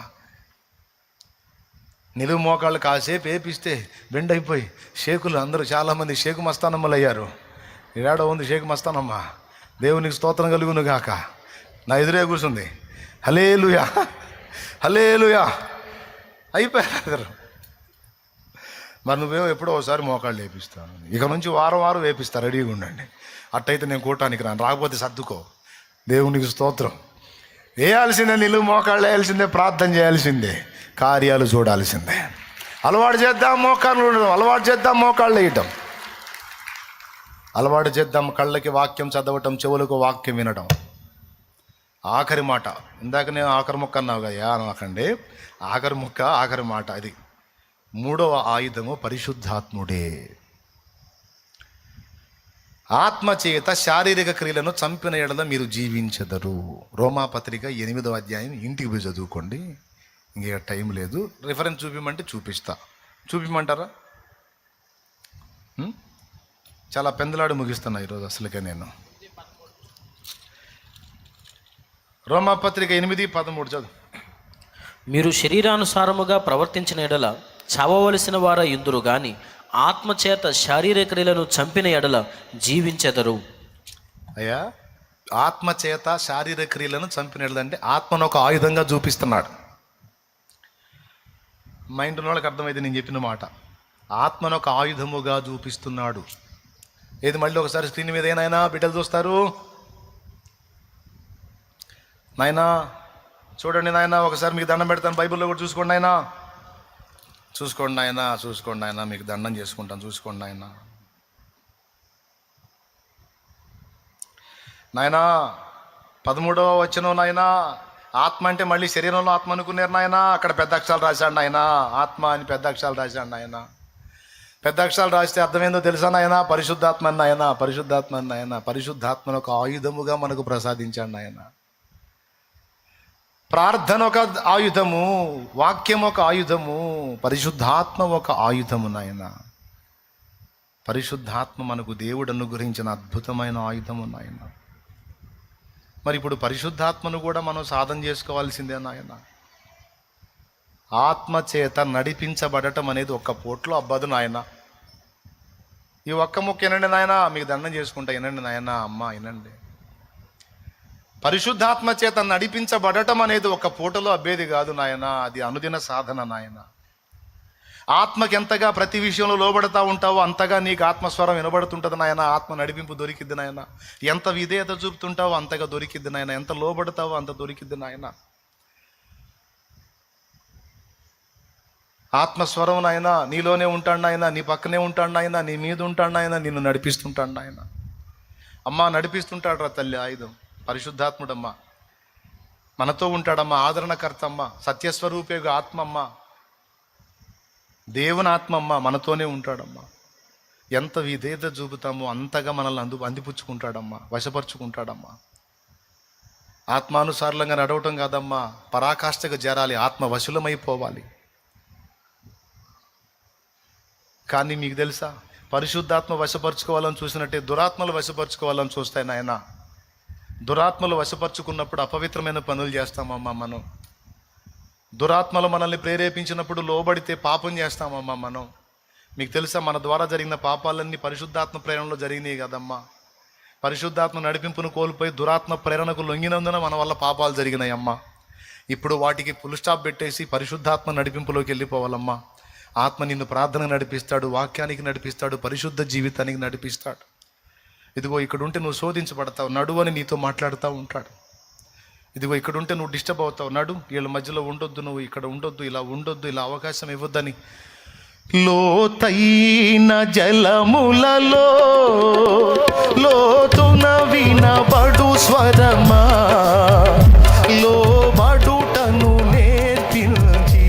నిలువు మోకాళ్ళు కాసేపు వేపిస్తే బెండ్ అయిపోయి షేకులు అందరూ చాలామంది షేకు మస్తానమ్మలు అయ్యారు. ఏడో ఉంది షేకు మస్తానమ్మ. దేవునికి స్తోత్రం కలుగును గాక. నా ఎదురే కూర్చుంది. హల్లెలూయా హల్లెలూయా అయిపోయారు. మరి నువ్వేమో ఎప్పుడో ఒకసారి మోకాళ్ళు వేపిస్తాను, ఇక నుంచి వారం వేపిస్తా, రెడీగా ఉండండి. అట్టయితే నేను కూటానికి రాను, రాకపోతే సర్దుకో. దేవునికి స్తోత్రం. వేయాల్సిందే, నిలువు మోకాళ్ళు వేయాల్సిందే, ప్రార్థన చేయాల్సిందే, కార్యాలు చూడాల్సిందే. అలవాటు చేద్దాం మోకాళ్ళు ఉండడం, అలవాటు చేద్దాం మోకాళ్ళు వేయటం, అలవాటు చేద్దాం కళ్ళకి వాక్యం చదవటం, చెవులకు వాక్యం వినడం. ఆఖరి మాట, ఇందాక నేను ఆఖరి ముక్క అన్నావు కదా అనకండి. ఆఖరి మాట అది. 3వ ఆయుధము పరిశుద్ధాత్ముడే. ఆత్మచేత శారీరక క్రియలను చంపిన ఎడల మీరు జీవించెదరు. రోమాపత్రిక 8వ అధ్యాయం ఇంటికి పోయి చదువుకోండి. ఇంకే టైం లేదు. రిఫరెన్స్ చూపిమంటే చూపిస్తా. చూపిమంటారా? చాలా పెందలాడు ముగిస్తున్నా ఈరోజు అసలుకే నేను. రోమాపత్రిక 8:13 చదువు. మీరు శరీరానుసారముగా ప్రవర్తించిన ఎడల చావవలసిన వారా యుందురు గాని ఆత్మచేత శారీరక క్రియలను చంపిన ఎడల జీవించెదరు. అయ్యా, ఆత్మచేత శారీరక క్రియలను చంపిన ఎడల అంటే ఆత్మను ఒక ఆయుధంగా చూపిస్తున్నాడు. మైండ్ ఉన్న వాళ్ళకి అర్థమైంది నేను చెప్పిన మాట. ఆత్మను ఒక ఆయుధముగా చూపిస్తున్నాడు. ఏది మళ్ళీ ఒకసారి స్క్రీన్ మీద ఏనాయనా బిడ్డలు చూస్తారు. నాయనా చూడండి నాయనా, ఒకసారి మీకు దండం పెడతాను, బైబిల్లో కూడా చూసుకోండి నాయనా, చూసుకోండి నాయనా, మీకు దండం చేసుకుంటాను, చూసుకోండి నాయనా. నాయనా 13వ వచనం నాయనా, ఆత్మ అంటే మళ్ళీ శరీరంలో ఆత్మ అనుకున్నారు నాయనా. అక్కడ పెద్ద అక్షరాలు రాశాడు నాయనా, ఆత్మ అని పెద్ద అక్షరాలు రాశాడు నాయనా. పెద్ద అక్షరాలు రాస్తే అర్థమైందో తెలుసా నాయనా? పరిశుద్ధాత్మ నాయనా, పరిశుద్ధాత్మను ఒక ఆయుధముగా మనకు ప్రసాదించాడు నాయనా. ప్రార్థన ఒక ఆయుధము, వాక్యం ఒక ఆయుధము, పరిశుద్ధాత్మ ఒక ఆయుధము నాయన. పరిశుద్ధాత్మ మనకు దేవుడు అనుగ్రహించిన అద్భుతమైన ఆయుధము నాయన. మరి ఇప్పుడు పరిశుద్ధాత్మను కూడా మనం సాధన చేసుకోవాల్సిందే నాయన. ఆత్మ చేత నడిపించబడటం అనేది ఒక్క పూటలో అబ్బదు నాయన. ఈ ఒక్క ముక్క వినండి నాయన, మీకు దండం చేసుకుంటా వినండి నాయన, అమ్మ వినండి. పరిశుద్ధాత్మ చేత నడిపించబడటం అనేది ఒక పూటలో అబ్బేది కాదు నాయన, అది అనుదిన సాధన నాయన. ఆత్మకి ఎంతగా ప్రతి విషయంలో లోబడతా ఉంటావో అంతగా నీకు ఆత్మస్వరం వినబడుతుంటుంది నాయన. ఆత్మ నడిపింపు దొరికిద్ది నాయన. ఎంత విధేయత చూపుతుంటావో అంతగా దొరికిద్ది నాయన. ఎంత లోబడతావో అంత దొరికిద్ది నాయన. ఆత్మస్వరం నాయన నీలోనే ఉంటాడు నాయన, నీ పక్కనే ఉంటాడు నాయన, నీ మీద ఉంటాడు నాయన, నిన్ను నడిపిస్తుంటాడు నాయన. అమ్మ నడిపిస్తుంటాడు రా తల్లి, ఆయుధం పరిశుద్ధాత్ముడమ్మ మనతో ఉంటాడమ్మా. ఆదరణకర్త అమ్మ, సత్యస్వరూపేగా ఆత్మమ్మ, దేవుని ఆత్మమ్మ మనతోనే ఉంటాడమ్మా. ఎంత విధేయత చూపుతామో అంతగా మనల్ని అందిపుచ్చుకుంటాడమ్మా, వశపరుచుకుంటాడమ్మా. ఆత్మానుసారంగా నడవటం కాదమ్మా, పరాకాష్ఠగా చేరాలి, ఆత్మ వశులమైపోవాలి. కానీ మీకు తెలుసా, పరిశుద్ధాత్మ వశపరుచుకోవాలని చూసినట్టే దురాత్మలు వశపరుచుకోవాలని చూస్తాయి నాయన. దురాత్మలు వశపరుచుకున్నప్పుడు అపవిత్రమైన పనులు చేస్తామమ్మా మనం. దురాత్మలు మనల్ని ప్రేరేపించినప్పుడు లోబడితే పాపం చేస్తామమ్మా మనం. మీకు తెలుసా, మన ద్వారా జరిగిన పాపాలన్నీ పరిశుద్ధాత్మ ప్రేరణలో జరిగినాయి కదమ్మా. పరిశుద్ధాత్మ నడిపింపును కోల్పోయి దురాత్మ ప్రేరణకు లొంగినందున మన వల్ల పాపాలు జరిగినాయమ్మా. ఇప్పుడు వాటికి ఫుల్ స్టాప్ పెట్టేసి పరిశుద్ధాత్మ నడిపింపులోకి వెళ్ళిపోవాలమ్మా. ఆత్మ నిన్ను ప్రార్థనకు నడిపిస్తాడు, వాక్యానికి నడిపిస్తాడు, పరిశుద్ధ జీవితానికి నడిపిస్తాడు. ఇదిగో ఇక్కడ ఉంటే నువ్వు శోధించబడతావు, నడువు అని నీతో మాట్లాడుతూ ఉంటాడు. ఇదిగో ఇక్కడ ఉంటే నువ్వు డిస్టర్బ్ అవుతావు, నడు, వీళ్ళ మధ్యలో ఉండొద్దు, నువ్వు ఇక్కడ ఉండొద్దు, ఇలా ఉండొద్దు, ఇలా అవకాశం ఇవ్వద్దని. లోతైన జలములలో లోతున వినబడు స్వరమా, లోబడుటను నేర్పించి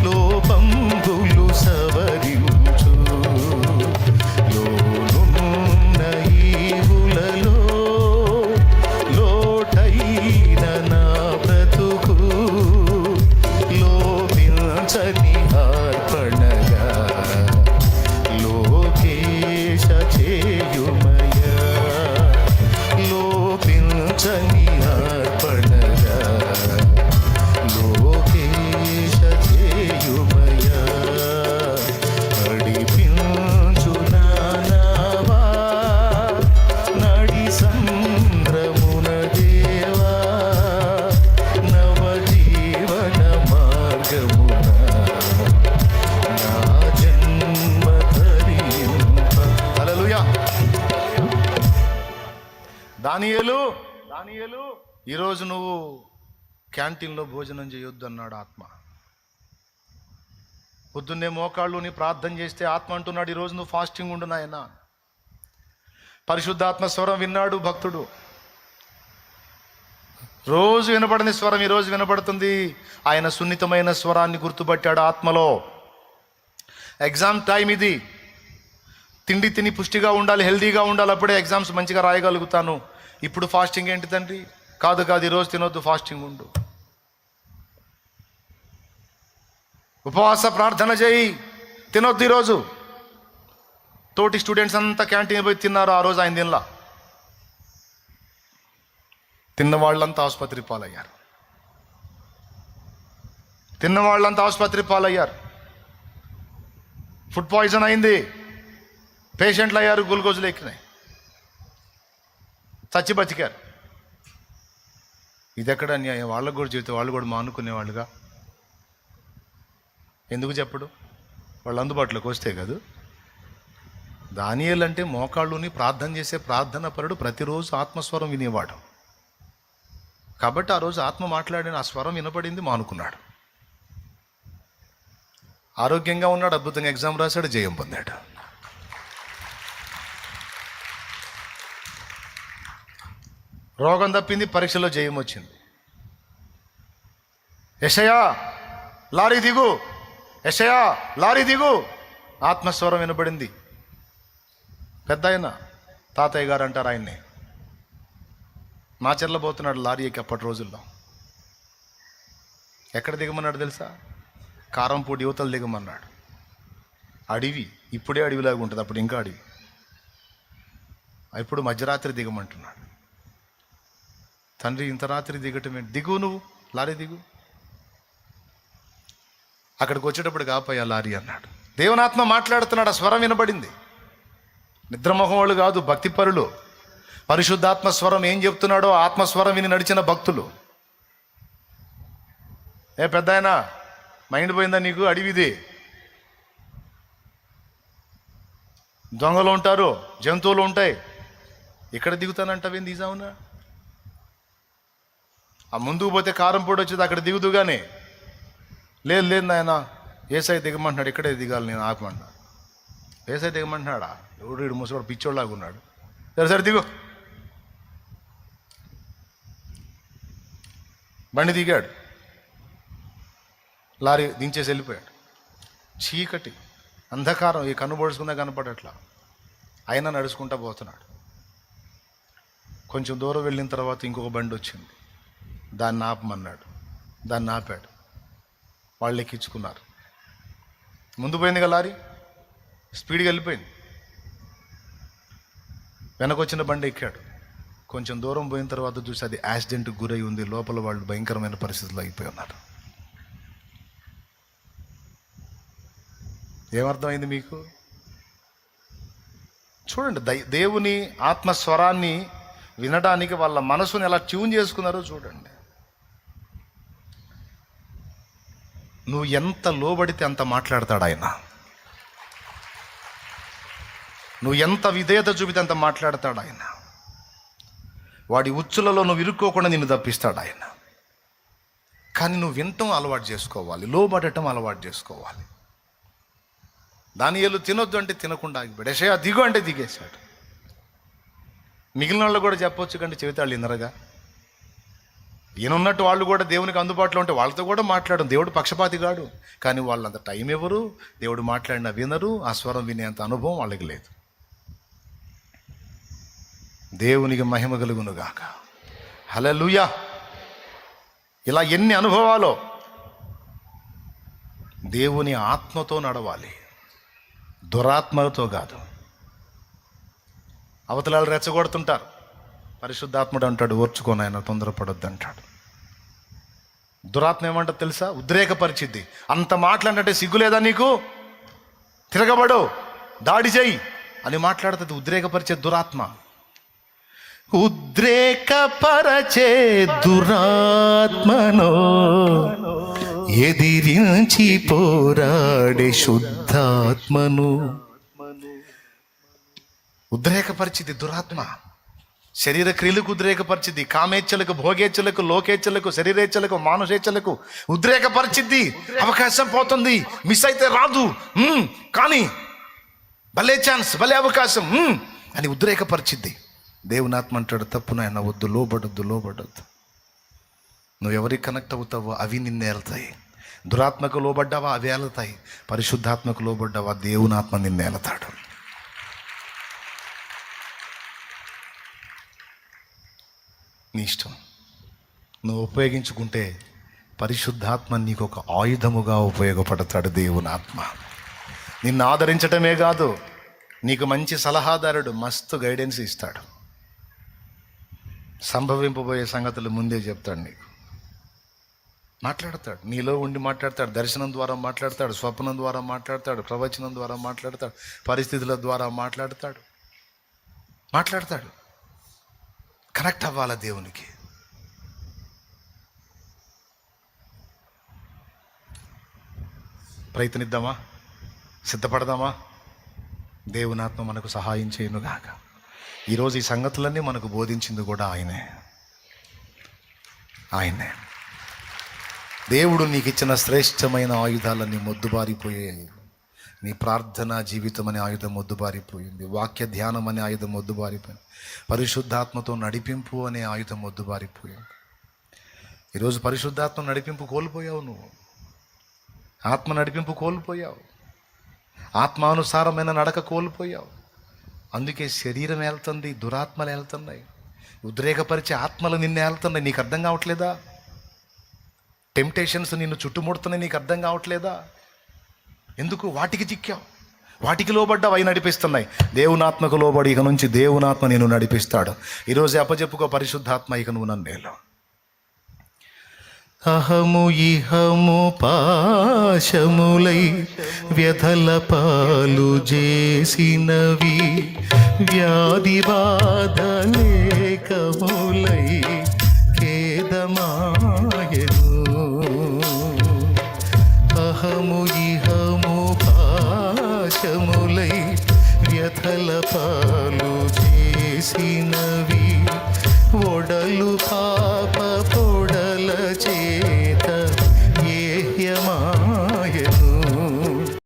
లోపంబులు సవరించు. లోనున్న ఈవులలో లోటైన నా బ్రతుకు లోపించని అర్పణగా లోకేశ చేయుమయా. లోపించని అర్పణగా లోకేశ చేయుమయా. నడిపించు నానావా నడి సంద్రమున దేవా, నవజీవన మార్గమున నా జన్మ ధరింప. హల్లెలూయా. దానియేలు ఈరోజు నువ్వు క్యాంటీన్లో భోజనం చేయొద్దు అన్నాడు ఆత్మ. పొద్దున్నే మోకాళ్ళుని ప్రార్థన చేస్తే ఆత్మ అంటున్నాడు, ఈరోజు నువ్వు ఫాస్టింగ్ ఉండు నాయన. పరిశుద్ధాత్మ స్వరం విన్నాడు భక్తుడు. రోజు వినపడని స్వరం ఈరోజు వినపడుతుంది. ఆయన సున్నితమైన స్వరాన్ని గుర్తుపట్టాడు ఆత్మలో. ఎగ్జామ్ టైం ఇది, తిండి తిని పుష్టిగా ఉండాలి, హెల్దీగా ఉండాలి, అప్పుడే ఎగ్జామ్స్ మంచిగా రాయగలుగుతాను. ఇప్పుడు ఫాస్టింగ్ ఏంటి తండ్రి? కాదు ఈరోజు తినొద్దు, ఫాస్టింగ్ ఉండు. ఉపవాస ప్రార్థన చేయి, తినొద్దు ఈరోజు. తోటి స్టూడెంట్స్ అంతా క్యాంటీన్ పోయి తిన్నారు, ఆ రోజు ఆయన తినలా. తిన్న వాళ్ళంతా ఆసుపత్రి పాలయ్యారు. ఫుడ్ పాయిజన్ అయింది, పేషెంట్లు అయ్యారు, గ్లూకోజులు ఎక్కినాయి, చచ్చి బతికారు. ఇది ఎక్కడ అన్యాయం? వాళ్ళకు కూడా చెబితే వాళ్ళు కూడా మానుకునేవాళ్ళుగా. ఎందుకు చెప్పడు? వాళ్ళు అందుబాటులోకి వస్తే కాదు. దానియేలు అంటే మోకాళ్ళుని ప్రార్థన చేసే ప్రార్థన పరుడు, ప్రతిరోజు ఆత్మస్వరం వినేవాడు. కాబట్టి ఆ రోజు ఆత్మ మాట్లాడిన ఆ స్వరం వినపడింది, మానుకున్నాడు. ఆరోగ్యంగా ఉన్నాడు, అద్భుతంగా ఎగ్జామ్ రాశాడు, జయం పొందాడు. రోగం తప్పింది, పరీక్షలో జయం వచ్చింది. యెషయా లారీ దిగు, యెషయా లారీ దిగు, ఆత్మస్వరం వినపడింది. పెద్ద ఆయన, తాతయ్య గారు అంటారు ఆయన్ని. మాచర్ల పోతున్నాడు లారీ ఎక్కి అప్పటి రోజుల్లో. ఎక్కడ దిగమన్నాడు తెలుసా? కారంపూడి యువతలు దిగమన్నాడు. అడవి, ఇప్పుడే అడవిలాగా ఉంటుంది, అప్పుడు ఇంకా అడవి. ఇప్పుడు మధ్యరాత్రి దిగమంటున్నాడు. తండ్రి, ఇంత రాత్రి దిగటం ఏంటి? దిగు, నువ్వు లారీ దిగు. అక్కడికి వచ్చేటప్పుడు కాపోయా లారీ అన్నాడు. దేవునాత్మ మాట్లాడుతున్నాడు, ఆ స్వరం వినబడింది. నిద్రమోహం వాళ్ళు కాదు, భక్తిపరులు. పరిశుద్ధాత్మ స్వరం ఏం చెప్తున్నాడో ఆత్మస్వరం విని నడిచిన భక్తులు. ఏ పెద్దాయనా, మైండ్ పోయిందా నీకు? అడవిది దొంగలు ఉంటారు, జంతువులు ఉంటాయి. ఇక్కడ దిగుతానంటావేంది తీసావునా? ఆ ముందుకు పోతే కారం పొడి వచ్చేది, అక్కడ దిగుదుగానే. లేదు లేదు నాయన, ఏసై దిగమంటున్నాడు, ఇక్కడే దిగాలి, నేను ఆపమన్నా. ఏసై దిగమంటున్నాడా? ఎవడు ఇడు ముసవాడు పిచ్చోళ్ళలాగా ఉన్నాడు. సరే సరే దిగు. బండి దిగాడు, లారీ దించేసి వెళ్ళిపోయాడు. చీకటి అంధకారం, ఈ కన్ను పొడుచుకుందా కనపడట్లా. అయినా నడుచుకుంటా పోతున్నాడు. కొంచెం దూరం వెళ్ళిన తర్వాత ఇంకొక బండి వచ్చింది, దాన్ని ఆపమన్నాడు. దాన్ని ఆపాడు. వాళ్ళు ఎక్కించుకున్నారు. ముందు పోయింది కదా లారీ, స్పీడ్గా వెళ్ళిపోయింది. వెనకొచ్చిన బండి ఎక్కాడు. కొంచెం దూరం పోయిన తర్వాత చూసి అది యాక్సిడెంట్కి గురై ఉంది. లోపల వాళ్ళు భయంకరమైన పరిస్థితుల్లో అయిపోయి ఉన్నారు. ఏమర్థమైంది మీకు? చూడండి, దేవుని ఆత్మస్వరాన్ని వినడానికి వాళ్ళ మనసుని ఎలా ట్యూన్ చేసుకున్నారో చూడండి. నువ్వు ఎంత లోబడితే అంత మాట్లాడతాడు ఆయన. నువ్వు ఎంత విధేయత చూపితే అంత మాట్లాడతాడు ఆయన. వాడి ఉచ్చులలో నువ్వు ఇరుక్కోకుండా నిన్ను తప్పిస్తాడు ఆయన. కానీ నువ్వు వినటం అలవాటు చేసుకోవాలి, లోబడటం అలవాటు చేసుకోవాలి. దానియేలు తినొద్దు అంటే తినకుండా ఆగిపోయాడు. యెషయా దిగు అంటే దిగేశాడు. మిగిలిన వాళ్ళు కూడా చెప్పొచ్చు కంటే చెబితాళ్ళు వినరుగా. ఈయనున్నట్టు వాళ్ళు కూడా దేవునికి అందుబాటులో ఉంటే వాళ్ళతో కూడా మాట్లాడడం. దేవుడు పక్షపాతి కాడు, కానీ వాళ్ళంత టైం ఎవరు, దేవుడు మాట్లాడినా వినరు. ఆ స్వరం వినేంత అనుభవం వాళ్ళకి లేదు. దేవునికి మహిమ కలుగునుగాక. హల్లెలూయా. ఇలా ఎన్ని అనుభవాలో. దేవుని ఆత్మతో నడవాలి, దురాత్మతో కాదు. అవతలాలు రెచ్చగొడుతుంటారు, పరిశుద్ధాత్ముడు అంటాడు ఓర్చుకొని ఆయన తొందరపడొద్దు అంటాడు. దురాత్మ ఏమంటో తెలుసా? ఉద్రేకపరిచిద్ది. అంత మాట్లాడినట్టే సిగ్గులేదా నీకు? తిరగబడు, దాడి చేయి అని మాట్లాడుతుంది. ఉద్రేకపరిచే దురాత్మ. ఉద్రేకపరచే దురాత్మను ఎదిరించి పోరాడే శుద్ధాత్మను. ఉద్రేకపరిచిది దురాత్మ. శరీర క్రియలకు ఉద్రేకపరిచిద్ది. కామేచ్ఛలకు, భోగేచ్ఛలకు, లోకేచ్ఛలకు, శరీరేచ్ఛలకు, మానుషేచ్ఛలకు ఉద్రేకపరిచిద్ది. అవకాశం పోతుంది, మిస్ అయితే రాదు, కానీ భలే ఛాన్స్, భలే అవకాశం అని ఉద్రేకపరిచిద్ది. దేవుని ఆత్మ అంటాడు, తప్పు నాయన, వద్దు, లోబడొద్దు, లోబడొద్దు. నువ్వు ఎవరికి కనెక్ట్ అవుతావో అవి నిన్ను ఏలుతాయి. దురాత్మకు లోబడ్డావా అవి ఏలుతాయి. పరిశుద్ధాత్మకు లోబడ్డావా దేవుని ఆత్మ నిన్ను ఏలుతాడు. నీ ఇష్టం. నువ్వు ఉపయోగించుకుంటే పరిశుద్ధాత్మ నీకు ఒక ఆయుధముగా ఉపయోగపడతాడు. దేవుని ఆత్మ నిన్ను ఆదరించటమే కాదు, నీకు మంచి సలహాదారుడు, మస్తు గైడెన్స్ ఇస్తాడు. సంభవింపబోయే సంగతులు ముందే చెప్తాడు. నీకు మాట్లాడతాడు, నీలో ఉండి మాట్లాడతాడు. దర్శనం ద్వారా మాట్లాడతాడు, స్వప్నం ద్వారా మాట్లాడతాడు, ప్రవచనం ద్వారా మాట్లాడతాడు, పరిస్థితుల ద్వారా మాట్లాడతాడు. కనెక్ట్ అవ్వాలా దేవునికి. ప్రయత్నిద్దామా? సిద్ధపడదామా? దేవుని ఆత్మ మనకు సహాయం చేయనుగాక. ఈరోజు ఈ సంగతులన్నీ మనకు బోధించింది కూడా ఆయనే. దేవుడు నీకు ఇచ్చిన శ్రేష్టమైన ఆయుధాలన్నీ మొద్దుబారిపోయాయి. నీ ప్రార్థనా జీవితం అనే ఆయుధం మొద్దుబారిపోయింది. వాక్య ధ్యానం అనే ఆయుధం మొద్దుబారిపోయింది. పరిశుద్ధాత్మతో నడిపింపు అనే ఆయుధం మొద్దుబారిపోయింది. ఈరోజు పరిశుద్ధాత్మ నడిపింపు కోల్పోయావు. నువ్వు ఆత్మ నడిపింపు కోల్పోయావు. ఆత్మానుసారమైన నడక కోల్పోయావు. అందుకే శరీరం వెళ్తుంది, దురాత్మలు వెళ్తున్నాయి, ఉద్రేకపరిచే ఆత్మలు నిన్ను వెళ్తున్నాయి. నీకు అర్థం కావట్లేదా? టెంప్టేషన్స్ నిన్ను చుట్టుముడుతున్నాయి, నీకు అర్థం కావట్లేదా? ఎందుకు? వాటికి చిక్కావు, వాటికి లోబడ్డావు, అవి నడిపిస్తున్నాయి. దేవునాత్మకు లోబడి ఇక నుంచి దేవునాత్మ నేను నడిపిస్తాడు. ఈరోజు అప్పచెప్పుకో, పరిశుద్ధాత్మ ఇక నువ్వు నన్నేలో. అహము ఇహము పాశములై వ్యధల పాలు చేసినవి, వ్యాధి బాధలేకములై ఖేదమాయను. కొలచే